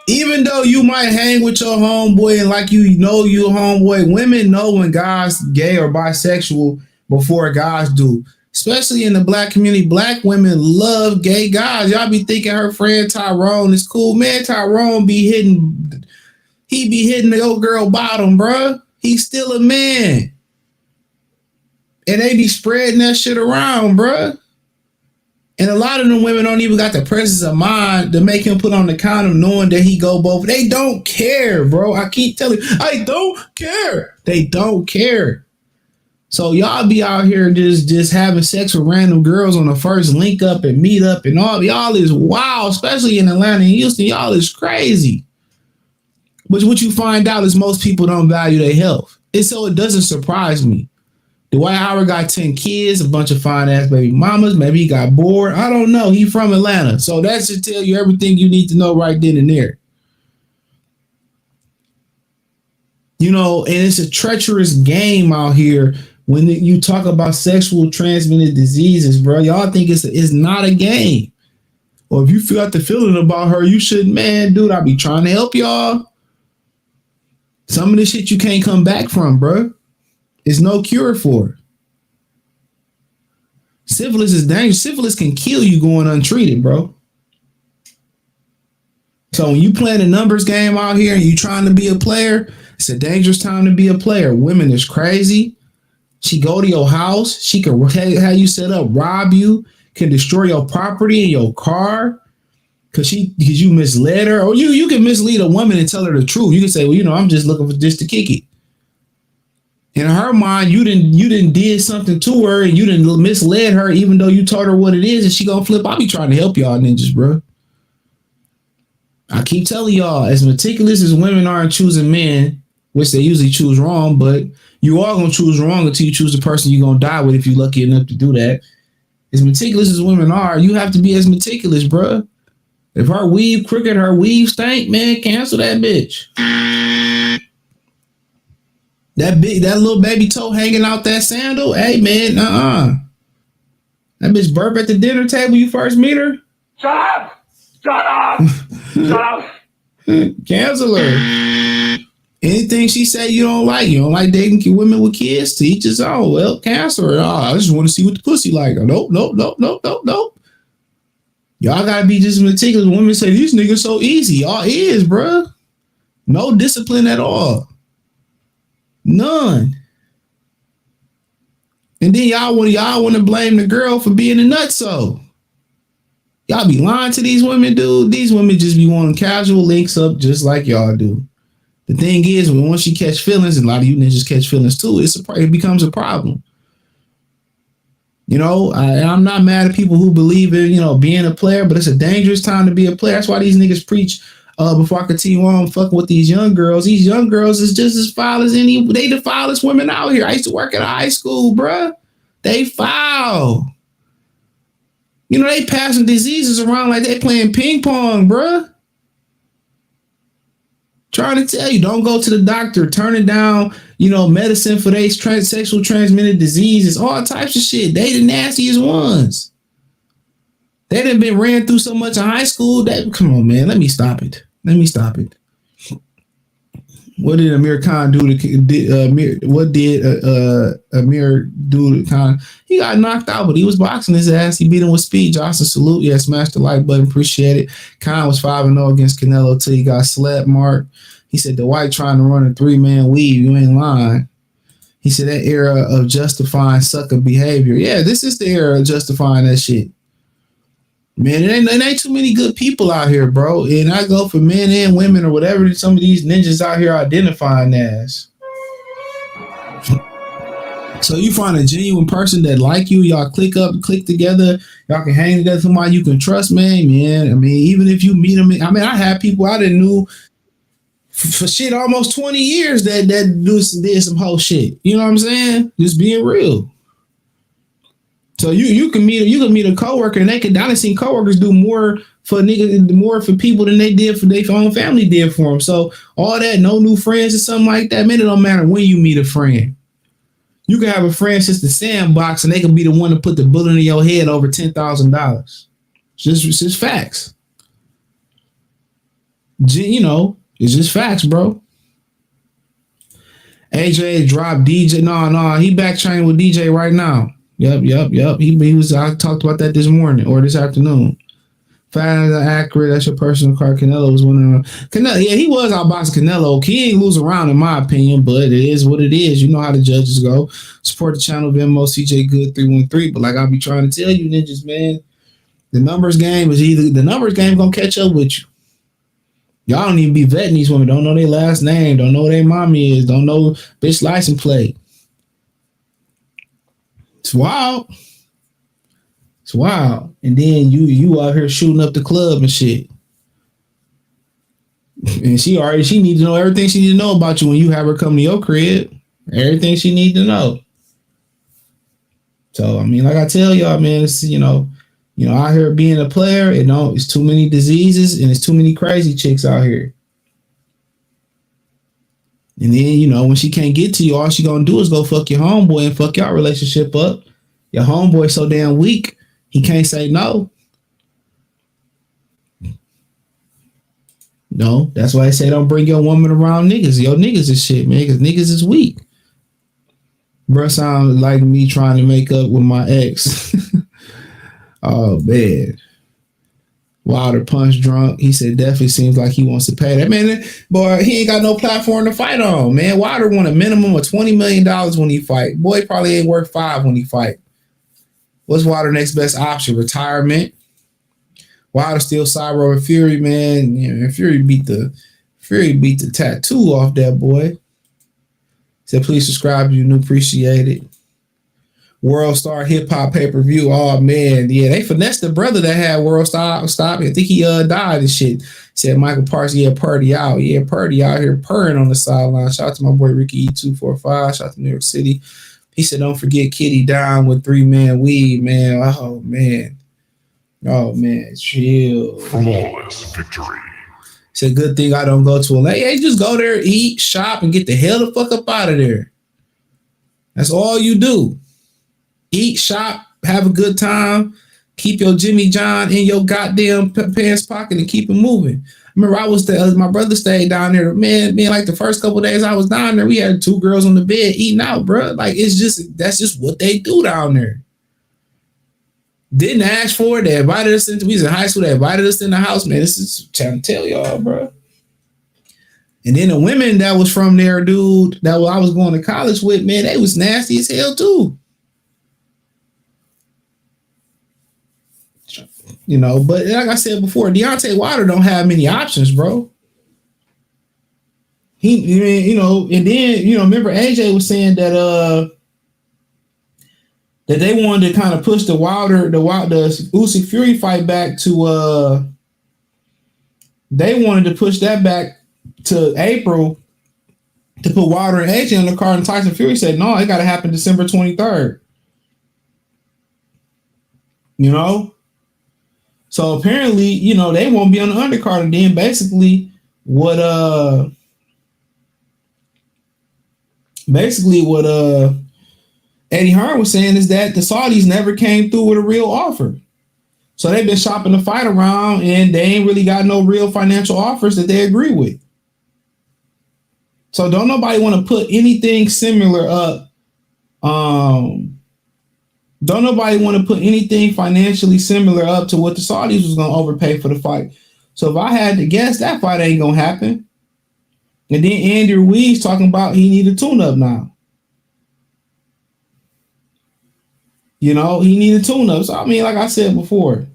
Even though you might hang with your homeboy and like you know you homeboy, women know when guys gay or bisexual before guys do. Especially in the black community, black women love gay guys. Y'all be thinking her friend Tyrone is cool. Man, Tyrone be hitting the old girl bottom, bro. He's still a man. And they be spreading that shit around, bro. And a lot of them women don't even got the presence of mind to make him put on the condom knowing that he go both. They don't care, bro. I keep telling you, I don't care. They don't care. So y'all be out here just having sex with random girls on the first link up and meet up and all. Y'all is wild, especially in Atlanta and Houston. Y'all is crazy. But what you find out is most people don't value their health. And so it doesn't surprise me. Dwight Howard got 10 kids, a bunch of fine ass baby mamas. Maybe he got bored. I don't know. He from Atlanta. So that should tell you everything you need to know right then and there. You know, and it's a treacherous game out here when you talk about sexual transmitted diseases, bro. Y'all think it's not a game. Or if you feel the feeling about her, you should, man, dude, I be trying to help y'all. Some of this shit you can't come back from, bro. There's no cure for it. Syphilis is dangerous. Syphilis can kill you going untreated, bro. So when you playing a numbers game out here and you trying to be a player, it's a dangerous time to be a player. Women is crazy. She go to your house. She can have you set up, rob you, can destroy your property and your car because you misled her. Or you can mislead a woman and tell her the truth. You can say, well, I'm just looking for just to kick it. In her mind, you didn't did something to her and you didn't misled her, even though you told her what it is, and she gonna flip. I'll be trying to help y'all ninjas, bro. I keep telling y'all, as meticulous as women are in choosing men, which they usually choose wrong, but you are going to choose wrong until you choose the person you're going to die with if you're lucky enough to do that. As meticulous as women are, you have to be as meticulous, bro. If her weave crooked, her weave stank, man, cancel that bitch. That little baby toe hanging out that sandal, hey, man, That bitch burp at the dinner table you first meet her? Shut up! Shut up! Shut up! Cancel her. Anything she say you don't like dating women with kids, to each his own. Well, cancel her. I just want to see what the pussy like. Nope. Y'all gotta be just meticulous. Women say these niggas so easy. Y'all is, bruh. No discipline at all. None. And then y'all want to blame the girl for being a nutso. Y'all be lying to these women, dude. These women just be wanting casual links up just like y'all do. The thing is, once you catch feelings, and a lot of you ninjas catch feelings too, it becomes a problem. I'm not mad at people who believe in, being a player, but it's a dangerous time to be a player. That's why these niggas preach, before I continue on fucking with these young girls. These young girls is just as foul as they the foulest women out here. I used to work at a high school, bruh. They foul. They passing diseases around like they playing ping pong, bruh. Trying to tell you, don't go to the doctor, turning down, medicine for these sexual transmitted diseases, all types of shit. They the nastiest ones. They done been ran through so much in high school that, come on, man, let me stop it. What did Amir Khan do Amir do to Khan? He got knocked out, but he was boxing his ass. He beat him with speed. Johnson, salute. Yeah, smash the like button. Appreciate it. Khan was 5-0 against Canelo till he got slapped, Mark. He said, the white trying to run a 3-man weave. You ain't lying. He said, that era of justifying sucker behavior. Yeah, this is the era of justifying that shit. Man, it ain't too many good people out here, bro. And I go for men and women or whatever some of these ninjas out here identifying as. So you find a genuine person that like you, y'all click together, y'all can hang together, somebody you can trust, man. I mean, even if you meet them, I had people I didn't know for shit almost 20 years that did some whole shit. You know what I'm saying? Just being real. So you can meet a coworker and I done seen coworkers do more for people than they did for their own family did for them. So all that, no new friends or something like that, man, it don't matter when you meet a friend. You can have a friend since the sandbox and they can be the one to put the bullet in your head over $10,000. It's just facts. It's just facts, bro. AJ dropped DJ. No, he back training with DJ right now. Yep. He was. I talked about that this morning or this afternoon. Fast and accurate. That's your personal card. Canelo was one of them. Canelo, yeah, he was outboxing Canelo. He ain't lose around in my opinion, but it is what it is. You know how the judges go. Support the channel, Venmo, CJ Good 313. But like I'll be trying to tell you, ninjas, man, the numbers game gonna catch up with you. Y'all don't even be vetting these women. Don't know their last name. Don't know who their mommy is. Don't know bitch license plate. It's wild. And then you out here shooting up the club and shit. And she needs to know everything she needs to know about you when you have her come to your crib. Everything she needs to know. So, I mean, like I tell y'all, man, it's, out here being a player, it's too many diseases and it's too many crazy chicks out here. And then, when she can't get to you, all she gonna do is go fuck your homeboy and fuck y'all relationship up. Your homeboy so damn weak, he can't say no. No, that's why I say don't bring your woman around niggas. Your niggas is shit, man, because niggas is weak. Bro, sound like me trying to make up with my ex. Oh, man. Wilder punch drunk. He said definitely seems like he wants to pay that. Man, boy, he ain't got no platform to fight on, man. Wilder won a minimum of $20 million when he fight. Boy, probably ain't worth $5 when he fight. What's Wilder's next best option? Retirement. Wilder still cyber over Fury, man. You know, Fury beat the tattoo off that boy. Said please subscribe if you new, appreciate it. World Star Hip Hop pay-per-view. Oh man, yeah, they finessed the brother that had World Star stop. I think he died and shit. Said Michael Parsons, yeah, Purdy out. Yeah, Purdy out here purring on the sideline. Shout out to my boy Ricky E245. Shout out to New York City. He said, don't forget Kitty down with 3-man weed, man. Oh man. Oh man, chill. Flawless victory. It's a good thing I don't go to a late. Hey, just go there, eat, shop, and get the hell the fuck up out of there. That's all you do. Eat, shop, have a good time, keep your Jimmy John in your goddamn pants pocket and keep it moving. I remember I was there, my brother stayed down there. Man, like the first couple of days I was down there, we had 2 girls on the bed eating out, bro. Like that's just what they do down there. Didn't ask for it. They invited us into, we was in high school, they invited us in the house, man. This is trying to tell y'all, bro. And then the women that was from there, dude, that I was going to college with, man, they was nasty as hell too. You know, but like I said before, Deontay Wilder don't have many options, bro. You know, and then, you know, remember AJ was saying that that they wanted to kind of push the Usyk Fury fight back to they wanted to push that back to April to put Wilder and AJ on the card, and Tyson Fury said, no, it got to happen December 23rd. You know? So apparently, you know, they won't be on the undercard. And then basically what Eddie Hearn was saying is that the Saudis never came through with a real offer. So they've been shopping the fight around and they ain't really got no real financial offers that they agree with. So don't nobody want to put anything similar up. Don't nobody want to put anything financially similar up to what the Saudis was going to overpay for the fight. So if I had to guess, that fight ain't going to happen. And then Andy Ruiz talking about he need a tune-up now. You know, he need a tune-up. So, I mean, like I said before,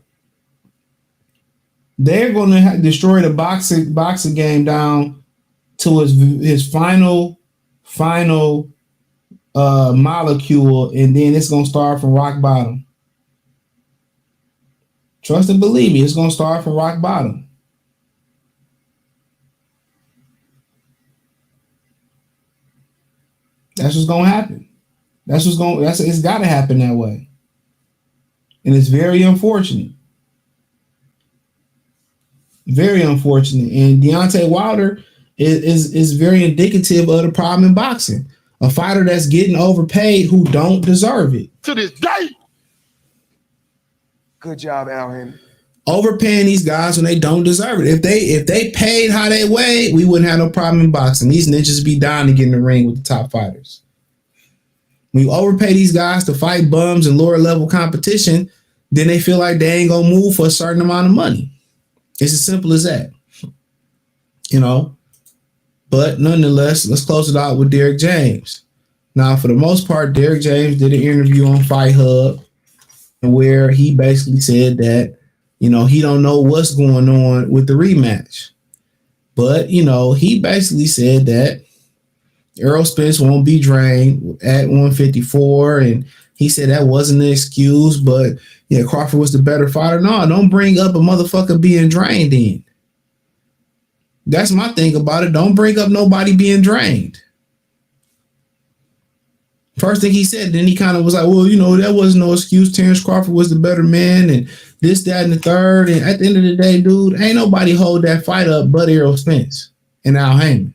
they're going to destroy the boxing game down to his final molecule, and then it's gonna start from rock bottom. Trust and believe me, it's gonna start from rock bottom. That's what's gonna happen. It's gotta happen that way. And it's very unfortunate. Very unfortunate. And Deontay Wilder is very indicative of the problem in boxing. A fighter that's getting overpaid who don't deserve it. To this day. Good job, Al Hammond. Overpaying these guys when they don't deserve it. If they paid how they weigh, we wouldn't have no problem in boxing. These ninjas be dying to get in the ring with the top fighters. When you overpay these guys to fight bums and lower level competition, then they feel like they ain't gonna move for a certain amount of money. It's as simple as that. You know? But nonetheless, let's close it out with Derrick James. Now, for the most part, Derrick James did an interview on Fight Hub where he basically said that, you know, he don't know what's going on with the rematch. But, you know, he basically said that Errol Spence won't be drained at 154. And he said that wasn't an excuse, but yeah, Crawford was the better fighter. No, don't bring up a motherfucker being drained in. That's my thing about it. Don't bring up nobody being drained. First thing he said, then he kind of was like, well, you know, that wasn't no excuse. Terrence Crawford was the better man and this, that, and the third. And at the end of the day, dude, ain't nobody hold that fight up but Errol Spence and Al Hammond.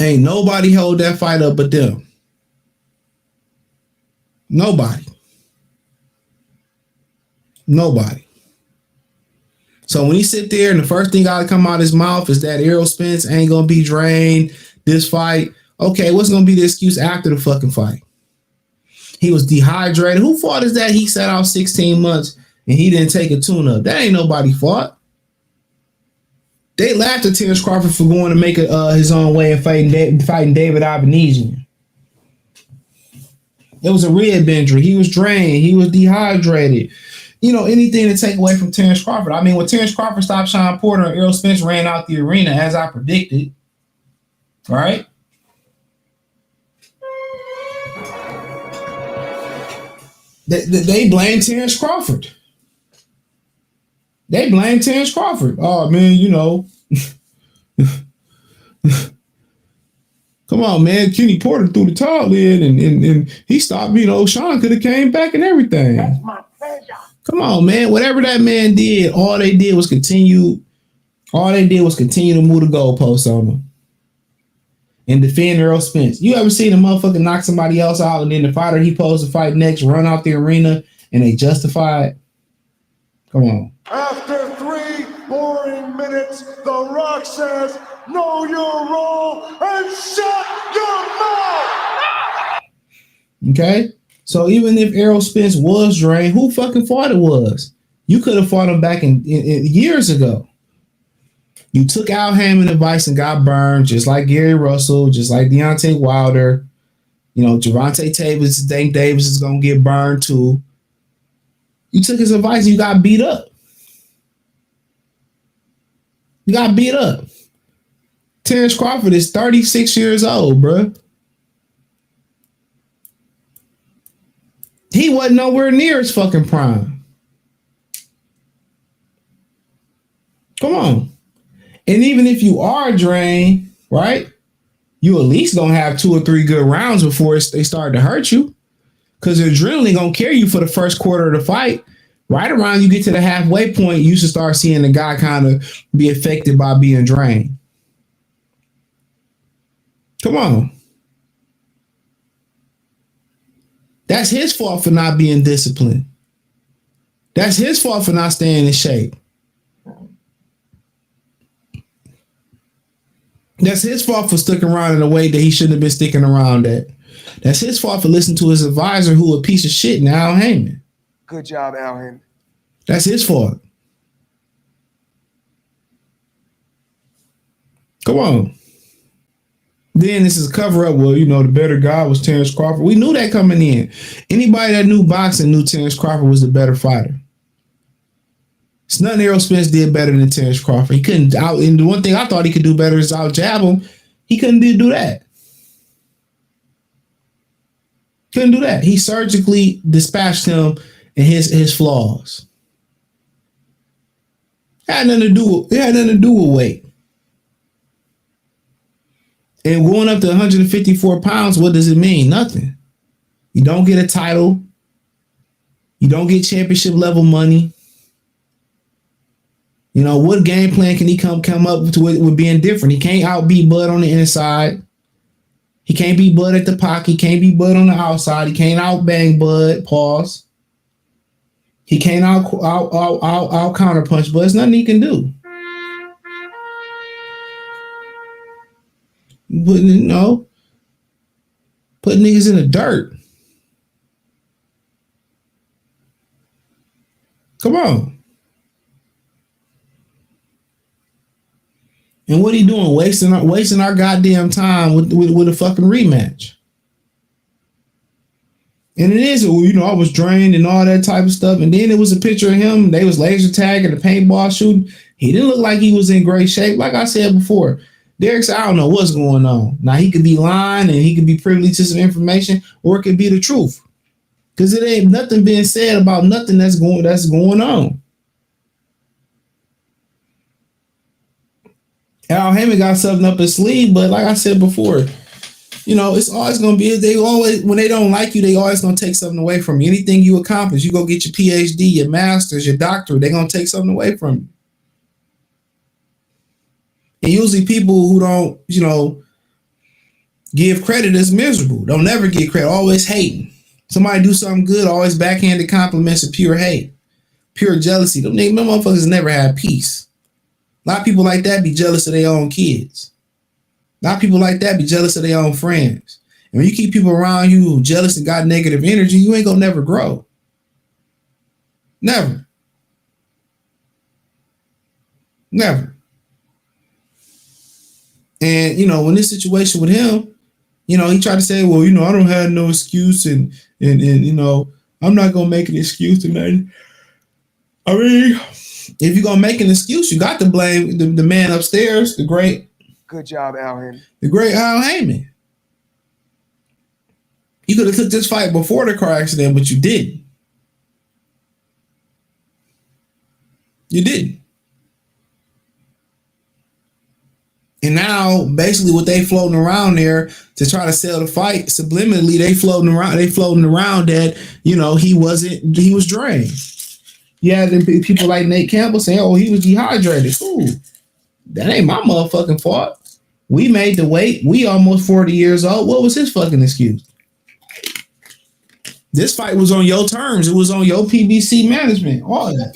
Ain't nobody hold that fight up but them. Nobody. So when he sit there and the first thing gotta come out of his mouth is that Errol Spence ain't gonna be drained this fight. Okay, what's gonna be the excuse after the fucking fight? He was dehydrated. Who fault is that? He sat out 16 months and he didn't take a tune-up. That ain't nobody fault. They laughed at Terrence Crawford for going to make his own way and fighting David Avenesian. It was a rib injury. He was drained. He was dehydrated. You know, anything to take away from Terrence Crawford. I mean, when Terrence Crawford stopped Sean Porter and Errol Spence ran out the arena, as I predicted, right? They blame Terrence Crawford. They blame Terrence Crawford. Oh, man, you know. Come on, man. Kenny Porter threw the towel in and he stopped, you know, Sean could have came back and everything. That's my pleasure. Come on, man. Whatever that man did, all they did was continue to move the goalposts on him and defend Errol Spence. You ever seen a motherfucker knock somebody else out and then the fighter he posed to fight next run out the arena and they justify it? Come on. After 3 boring minutes, The Rock says, know your role and shut your mouth! Okay? So even if Errol Spence was drained, who fucking fought it was? You could have fought him back in years ago. You took Al Hammond advice and got burned, just like Gary Russell, just like Deontay Wilder. You know, Gervonta Davis is going to get burned too. You took his advice and you got beat up. You got beat up. Terrence Crawford is 36 years old, bro. He wasn't nowhere near his fucking prime. Come on. And even if you are drained, right, you at least gonna have 2 or 3 good rounds before they start to hurt you. Because the adrenaline gonna carry you for the first quarter of the fight. Right around you get to the halfway point, you should start seeing the guy kind of be affected by being drained. Come on. That's his fault for not being disciplined. That's his fault for not staying in shape. That's his fault for sticking around in a way that he shouldn't have been sticking around at. That's his fault for listening to his advisor, who a piece of shit now, Al Heyman. Good job, Al Hammond. That's his fault. Come on. Then this is a cover up. Well, you know, the better guy was Terrence Crawford. We knew that coming in. Anybody that knew boxing knew Terrence Crawford was the better fighter. It's nothing Errol Spence did better than Terrence Crawford. He couldn't out. And the one thing I thought he could do better is out jab him. He couldn't do that. Couldn't do that. He surgically dispatched him and his flaws. It had nothing to do with weight. And going up to 154 pounds, what does it mean? Nothing. You don't get a title. You don't get championship level money. You know, what game plan can he come up with being different? He can't outbeat Bud on the inside. He can't beat Bud at the pocket. He can't beat Bud on the outside. He can't outbang Bud. Pause. He can't out counterpunch, but there's nothing he can do. But, you know, put niggas in the dirt. Come on. And what he doing? Wasting our goddamn time with a fucking rematch. And it is, you know, I was drained and all that type of stuff. And then it was a picture of him. They was laser tagging the paintball shooting. He didn't look like he was in great shape. Like I said before, Derek said, I don't know what's going on. Now, he could be lying and he could be privy to some information, or it could be the truth. Because it ain't nothing being said about nothing that's going on. Al Heyman got something up his sleeve, but like I said before, you know, it's always going to be, when they don't like you, they always going to take something away from you. Anything you accomplish, you go get your PhD, your master's, your doctorate, they're going to take something away from you. And usually people who don't, you know, give credit is miserable. Don't never get credit, always hating. Somebody do something good, always backhanded compliments of pure hate, pure jealousy. Them motherfuckers never have peace. A lot of people like that be jealous of their own kids. A lot of people like that be jealous of their own friends. And when you keep people around you who jealous and got negative energy, you ain't gonna never grow. Never. Never. And, you know, when this situation with him, you know, he tried to say, well, you know, I don't have no excuse and you know, I'm not going to make an excuse or nothing. I mean, if you're going to make an excuse, you got to blame the man upstairs, the great. Good job, Al Heyman. The great Al Heyman. You could have took this fight before the car accident, but you didn't. You didn't. And now, basically, what they floating around there to try to sell the fight, subliminally, they floating around that, you know, he was drained. Yeah, then people like Nate Campbell saying, oh, he was dehydrated. Ooh, that ain't my motherfucking fault. We made the weight. We almost 40 years old. What was his fucking excuse? This fight was on your terms. It was on your PBC management. All that.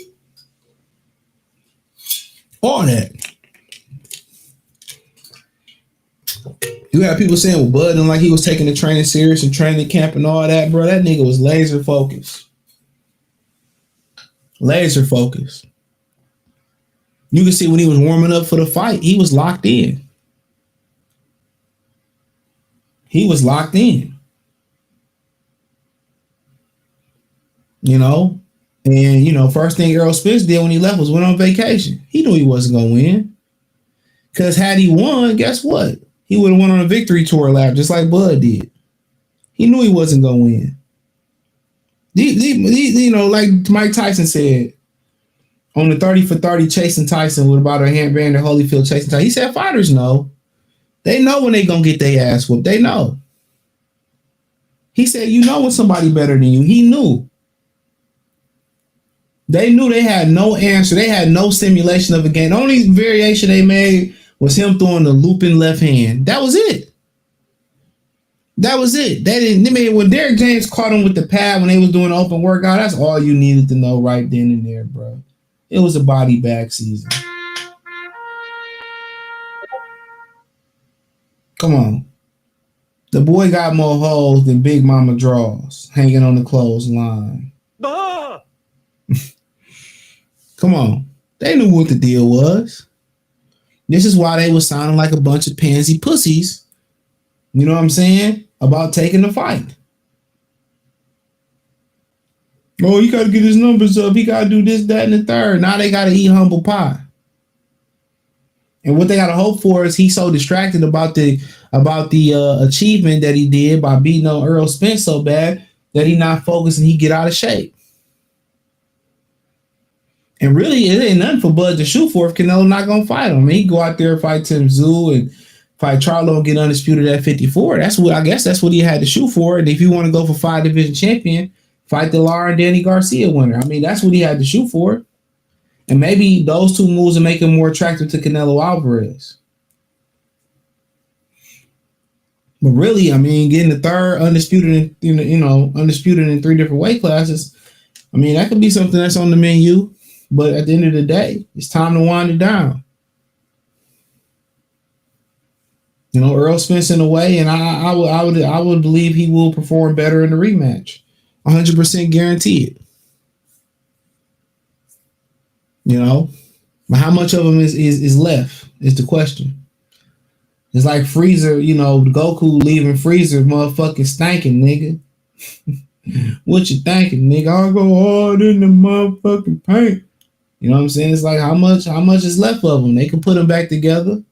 All that. You got people saying, well, Bud didn't like he was taking the training serious and training camp and all that, bro. That nigga was laser focused. Laser focused. You can see when he was warming up for the fight, he was locked in. He was locked in. You know? And, you know, first thing Errol Spence did when he left was went on vacation. He knew he wasn't going to win. Because had he won, guess what? He would have went on a victory tour lap just like Bud did. He knew he wasn't going to win. You know, like Mike Tyson said, on the 30 for 30 chasing Tyson with about a handband and Holyfield chasing Tyson. He said fighters know. They know when they going to get their ass whooped. They know. He said, you know when somebody better than you. He knew. They knew they had no answer. They had no simulation of a game. The only variation they made was him throwing the looping left hand. That was it. That was it. When Derrick James caught him with the pad when they was doing open workout, that's all you needed to know right then and there, bro. It was a body bag season. Come on. The boy got more holes than Big Mama draws hanging on the clothesline. Come on. They knew what the deal was. This is why they was sounding like a bunch of pansy pussies. You know what I'm saying? About taking the fight. Oh, you got to get his numbers up. He got to do this, that, and the third. Now they got to eat humble pie. And what they got to hope for is he's so distracted about the achievement that he did by beating on Errol Spence so bad that he not focused and he get out of shape. And really, it ain't nothing for Bud to shoot for if Canelo not going to fight him. I mean, he go out there and fight Tim Tszyu and fight Charlo and get undisputed at 54. That's what he had to shoot for. And if you want to go for 5 division champion, fight the Lara and Danny Garcia winner. I mean, that's what he had to shoot for. And maybe those two moves will make him more attractive to Canelo Alvarez. But really, I mean, getting the third undisputed in 3 different weight classes, I mean, that could be something that's on the menu. But at the end of the day, it's time to wind it down. You know, Errol Spence in a way, and I would believe he will perform better in the rematch. 100% guaranteed. You know, but how much of him is left is the question. It's like Freezer, you know, Goku leaving Freezer motherfucking stanking, nigga. What you thinking, nigga? I'll go hard in the motherfucking paint. You know what I'm saying? It's like how much is left of them? They can put them back together.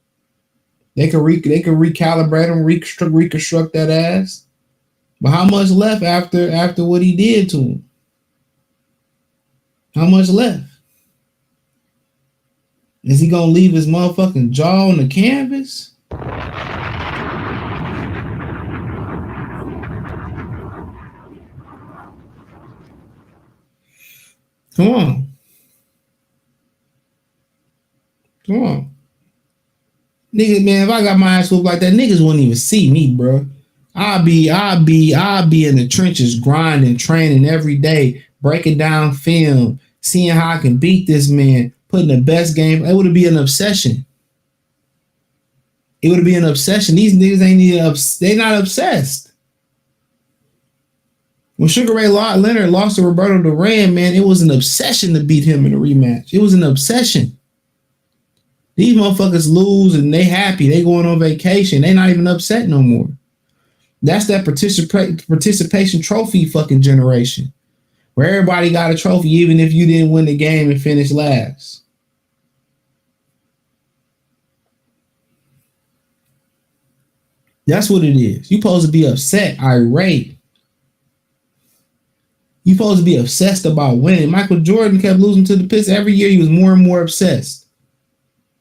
They can recalibrate them, reconstruct that ass. But how much left after what he did to him? How much left? Is he gonna leave his motherfucking jaw on the canvas? Come on. Come on. Niggas, man, if I got my ass whooped like that, niggas wouldn't even see me, bro. I'll be in the trenches grinding, training every day, breaking down film, seeing how I can beat this man, putting the best game. It would be an obsession. It would be an obsession. These niggas ain't even they not obsessed. When Sugar Ray Leonard lost to Roberto Duran, man, it was an obsession to beat him in a rematch. It was an obsession. These motherfuckers lose and they happy. They going on vacation. They not even upset no more. That's that participation trophy fucking generation where everybody got a trophy even if you didn't win the game and finish last. That's what it is. You supposed to be upset, irate. You supposed to be obsessed about winning. Michael Jordan kept losing to the Pistons. Every year he was more and more obsessed.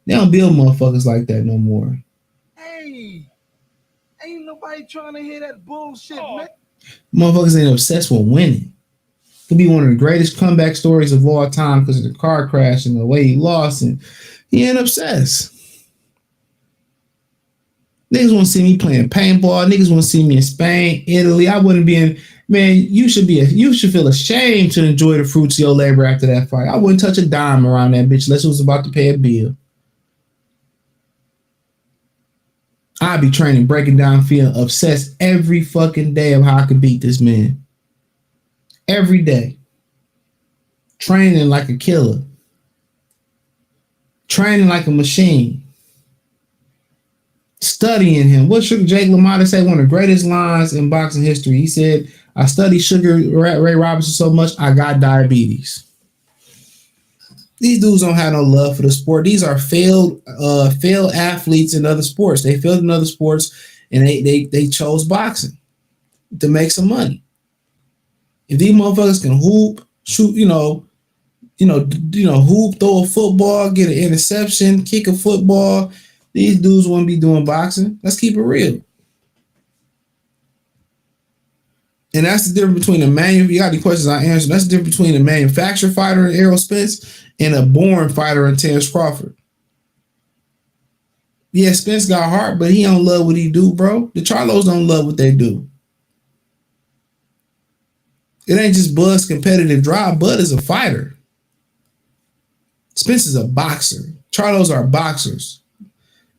They don't build motherfuckers like that no more. Hey, ain't nobody trying to hear that bullshit, man. Motherfuckers ain't obsessed with winning. Could be one of the greatest comeback stories of all time because of the car crash and the way he lost, and he ain't obsessed. Niggas want to see me playing paintball. Niggas want to see me in Spain, Italy. I wouldn't be in. Man, you should feel ashamed to enjoy the fruits of your labor after that fight. I wouldn't touch a dime around that bitch unless it was about to pay a bill. I'd be training, breaking down, feeling obsessed every fucking day of how I could beat this man. Every day. Training like a killer. Training like a machine. Studying him. What should Jake LaMotta say? One of the greatest lines in boxing history. He said, I studied Sugar Ray Robinson so much, I got diabetes. These dudes don't have no love for the sport. These are failed athletes in other sports. They failed in other sports and they chose boxing to make some money. If these motherfuckers can hoop, shoot, hoop, throw a football, get an interception, kick a football, these dudes wouldn't be doing boxing. Let's keep it real. And that's the difference between you got any questions I answer. That's the difference between a manufactured fighter in Errol Spence and a born fighter in Terrence Crawford. Yeah, Spence got heart, but he don't love what he do, bro. The Charlos don't love what they do. It ain't just Bud's competitive drive. Bud is a fighter. Spence is a boxer. Charlos are boxers.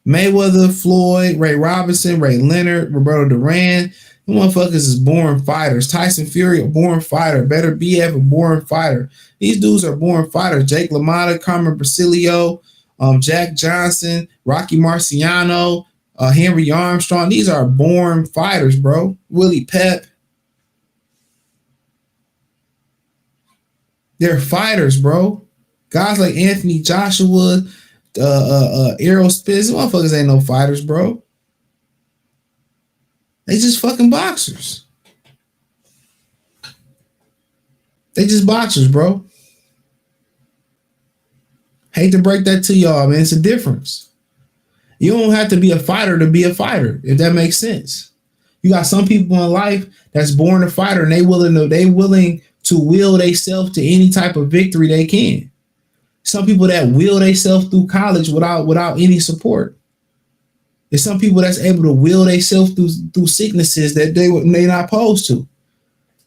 Mayweather, Floyd, Ray Robinson, Ray Leonard, Roberto Duran. The motherfuckers is born fighters. Tyson Fury, a born fighter. Better BF, a born fighter. These dudes are born fighters. Jake LaMotta, Carmen Brasilio, Jack Johnson, Rocky Marciano, Henry Armstrong. These are born fighters, bro. Willie Pep. They're fighters, bro. Guys like Anthony Joshua, Errol Spence. Motherfuckers ain't no fighters, bro. They just fucking boxers. They just boxers, bro. Hate to break that to y'all, man. It's a difference. You don't have to be a fighter to be a fighter, if that makes sense. You got some people in life that's born a fighter and they willing to will themselves to any type of victory they can. Some people that will themselves through college without any support. There's some people that's able to will themselves through sicknesses that they not opposed to.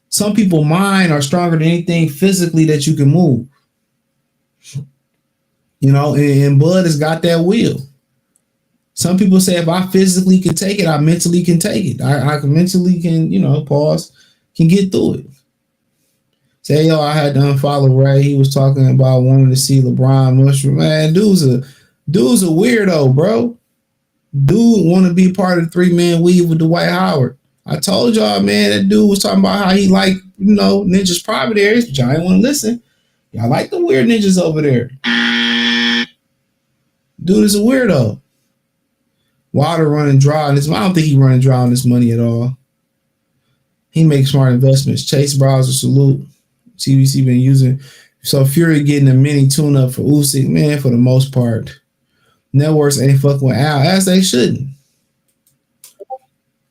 Some people's mind are stronger than anything physically that you can move. And Bud has got that will. Some people say if I physically can take it, I mentally can take it. I mentally can, can get through it. Say, I had to unfollow Ray. He was talking about wanting to see LeBron mushroom. Man, dude's a weirdo, bro. Dude want to be part of the 3-man weave with Dwight Howard. I told y'all, man, that dude was talking about how he liked, ninjas private areas, but y'all ain't want to listen. Y'all like the weird ninjas over there. Dude is a weirdo. Water running dry on this. I don't think he running dry on this money at all. He makes smart investments. Chase Browser, salute. CBC been using. So Fury getting a mini tune-up for Usyk, man, for the most part. Networks ain't fucking with Al, as they shouldn't.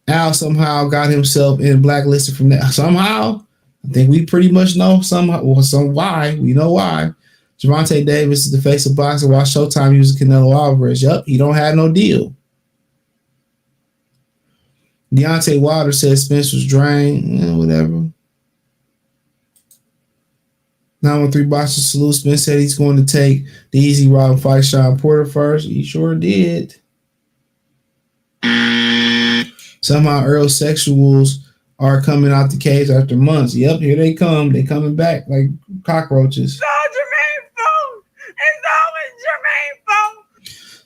Al somehow got himself in blacklisted from that. Somehow, I think we pretty much know why. We know why. Gervonta Davis is the face of boxing while Showtime uses Canelo Alvarez. Yup, he don't have no deal. Deontay Wilder said Spence was drained. Whatever. 913 boxers salute. Spence said he's going to take the easy route and fight Sean Porter first. He sure did. Somehow Earl sexuals are coming out the cage after months. Yep, here they come. They coming back like cockroaches. It's all Jermaine's fault. It's always Jermaine's fault.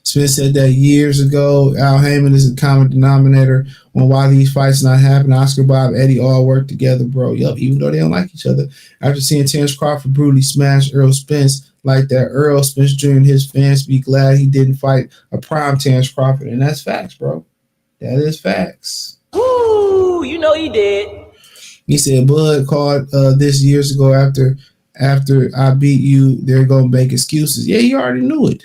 Spence said that years ago. Al Heyman is a common denominator on why these fights not happen. Oscar, Bob, Eddie all work together, bro. Yup, even though they don't like each other. After seeing Terrence Crawford brutally smash Errol Spence like that, Errol Spence Jr. and his fans be glad he didn't fight a prime Terrence Crawford. And that's facts, bro. That is facts. Woo, you know he did. He said Bud called this years ago after I beat you, they're going to make excuses. Yeah, you already knew it.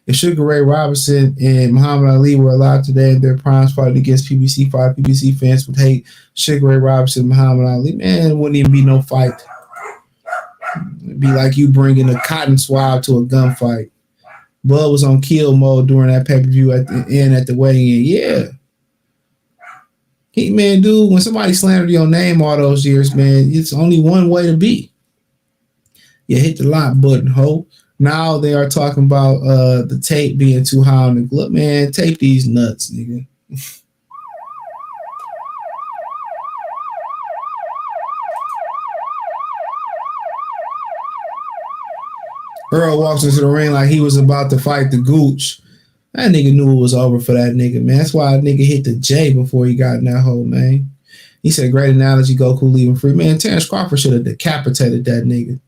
If Sugar Ray Robinson and Muhammad Ali were alive today and their primes fighting against PBC fight, PBC fans would hate Sugar Ray Robinson and Muhammad Ali. Man, it wouldn't even be no fight. It'd be like you bringing a cotton swab to a gunfight. Bud was on kill mode during that pay-per-view at the weigh-in. Yeah. Man, dude, when somebody slandered your name all those years, man, it's only one way to be. You hit the like button, ho. Now they are talking about the tape being too high on the glove. Man, tape these nuts, nigga. Earl walks into the ring like he was about to fight the Gooch. That nigga knew it was over for that nigga, man. That's why a nigga hit the J before he got in that hole, man. He said, great analogy, Goku leaving free. Man, Terrence Crawford should have decapitated that nigga.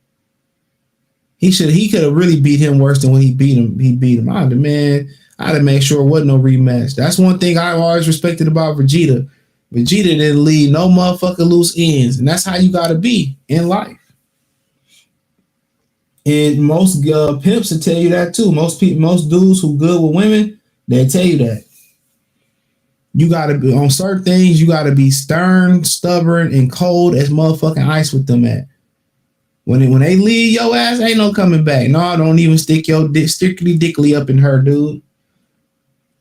He could have really beat him worse than when he beat him. I'd have made sure it wasn't no rematch. That's one thing I always respected about Vegeta. Vegeta didn't leave no motherfucker loose ends. And that's how you gotta be in life. And most pimps will tell you that too. Most dudes who good with women, they'll tell you that. You gotta be on certain things, you gotta be stern, stubborn, and cold as motherfucking ice with them at. When they leave your ass, ain't no coming back. No, don't even stick your dickly up in her, dude.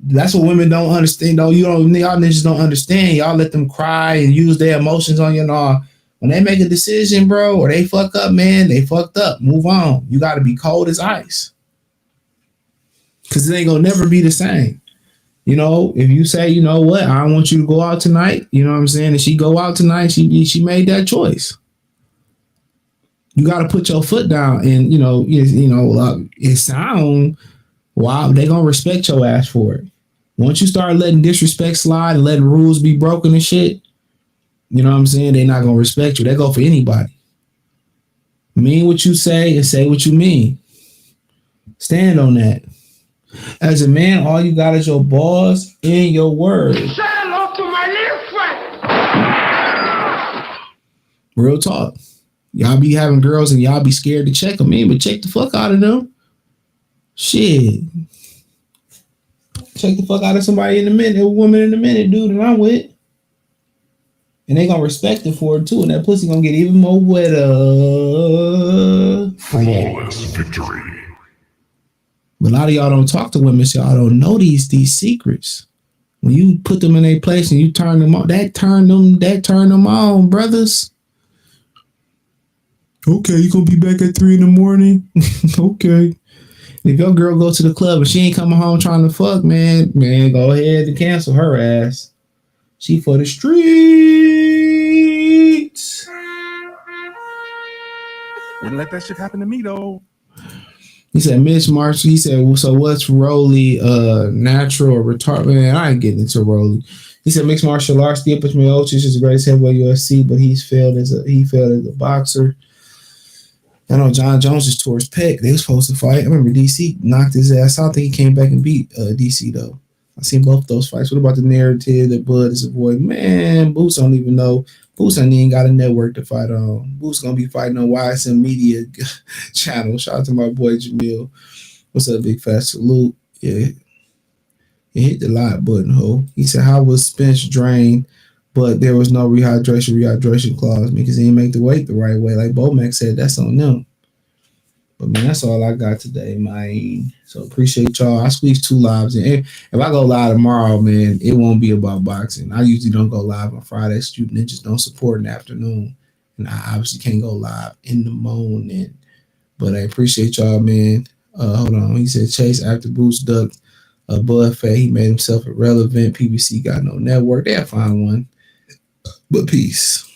That's what women don't understand. Y'all niggas don't understand. Y'all let them cry and use their emotions on you. No, when they make a decision, bro, or they fuck up, man, they fucked up. Move on. You got to be cold as ice. Because it ain't going to never be the same. You know, if you say, you know what, I want you to go out tonight, you know what I'm saying? If she go out tonight, she made that choice. You got to put your foot down, and it sound wow. They gonna respect your ass for it. Once you start letting disrespect slide and letting rules be broken and shit, you know what I'm saying? They not gonna respect you. They go for anybody. Mean what you say and say what you mean. Stand on that. As a man, all you got is your balls and your word. Say hello to my little friend. Real talk. Y'all be having girls and y'all be scared to check them in, but check the fuck out of them. Shit. Check the fuck out of somebody in a minute, a woman in a minute, dude, that I'm with. And they gonna respect it for it too, and that pussy gonna get even more wetter. Flawless victory. But a lot of y'all don't talk to women, so y'all don't know these secrets. When you put them in a place and you turn them on, that turn them on, brothers. Okay, you gonna be back at 3 a.m? Okay. If your girl go to the club and she ain't coming home trying to fuck, man, go ahead and cancel her ass. She for the streets. Wouldn't let that shit happen to me though. He said, Mitch Marshall, he said, well, so what's Rolly, natural or retarded? Man, I ain't getting into Rolly. He said, mixed martial arts, Stipe Miocic is the greatest heavyweight UFC, but he failed as a boxer. I know John Jones just tore his pec. They was supposed to fight. I remember DC knocked his ass out. I think he came back and beat DC though. I seen both those fights. What about the narrative that Bud is avoiding? Man, Boots don't even know. Boots ain't even got a network to fight on. Boots gonna be fighting on YSM Media channel. Shout out to my boy Jamil. What's up, big fat salute? Yeah. He hit the like button, ho. He said, how was Spence drained, but there was no rehydration clause because he didn't make the weight the right way. Like Bomac said, that's on them. But man, that's all I got today, man. So appreciate y'all. I squeezed 2 lives in. If I go live tomorrow, man, it won't be about boxing. I usually don't go live on Fridays. Student Ninjas don't support in the afternoon. And I obviously can't go live in the morning. But I appreciate y'all, man. Hold on. He said Chase after Boots ducked Bud Fat. He made himself irrelevant. PBC got no network. They'll find one. But peace.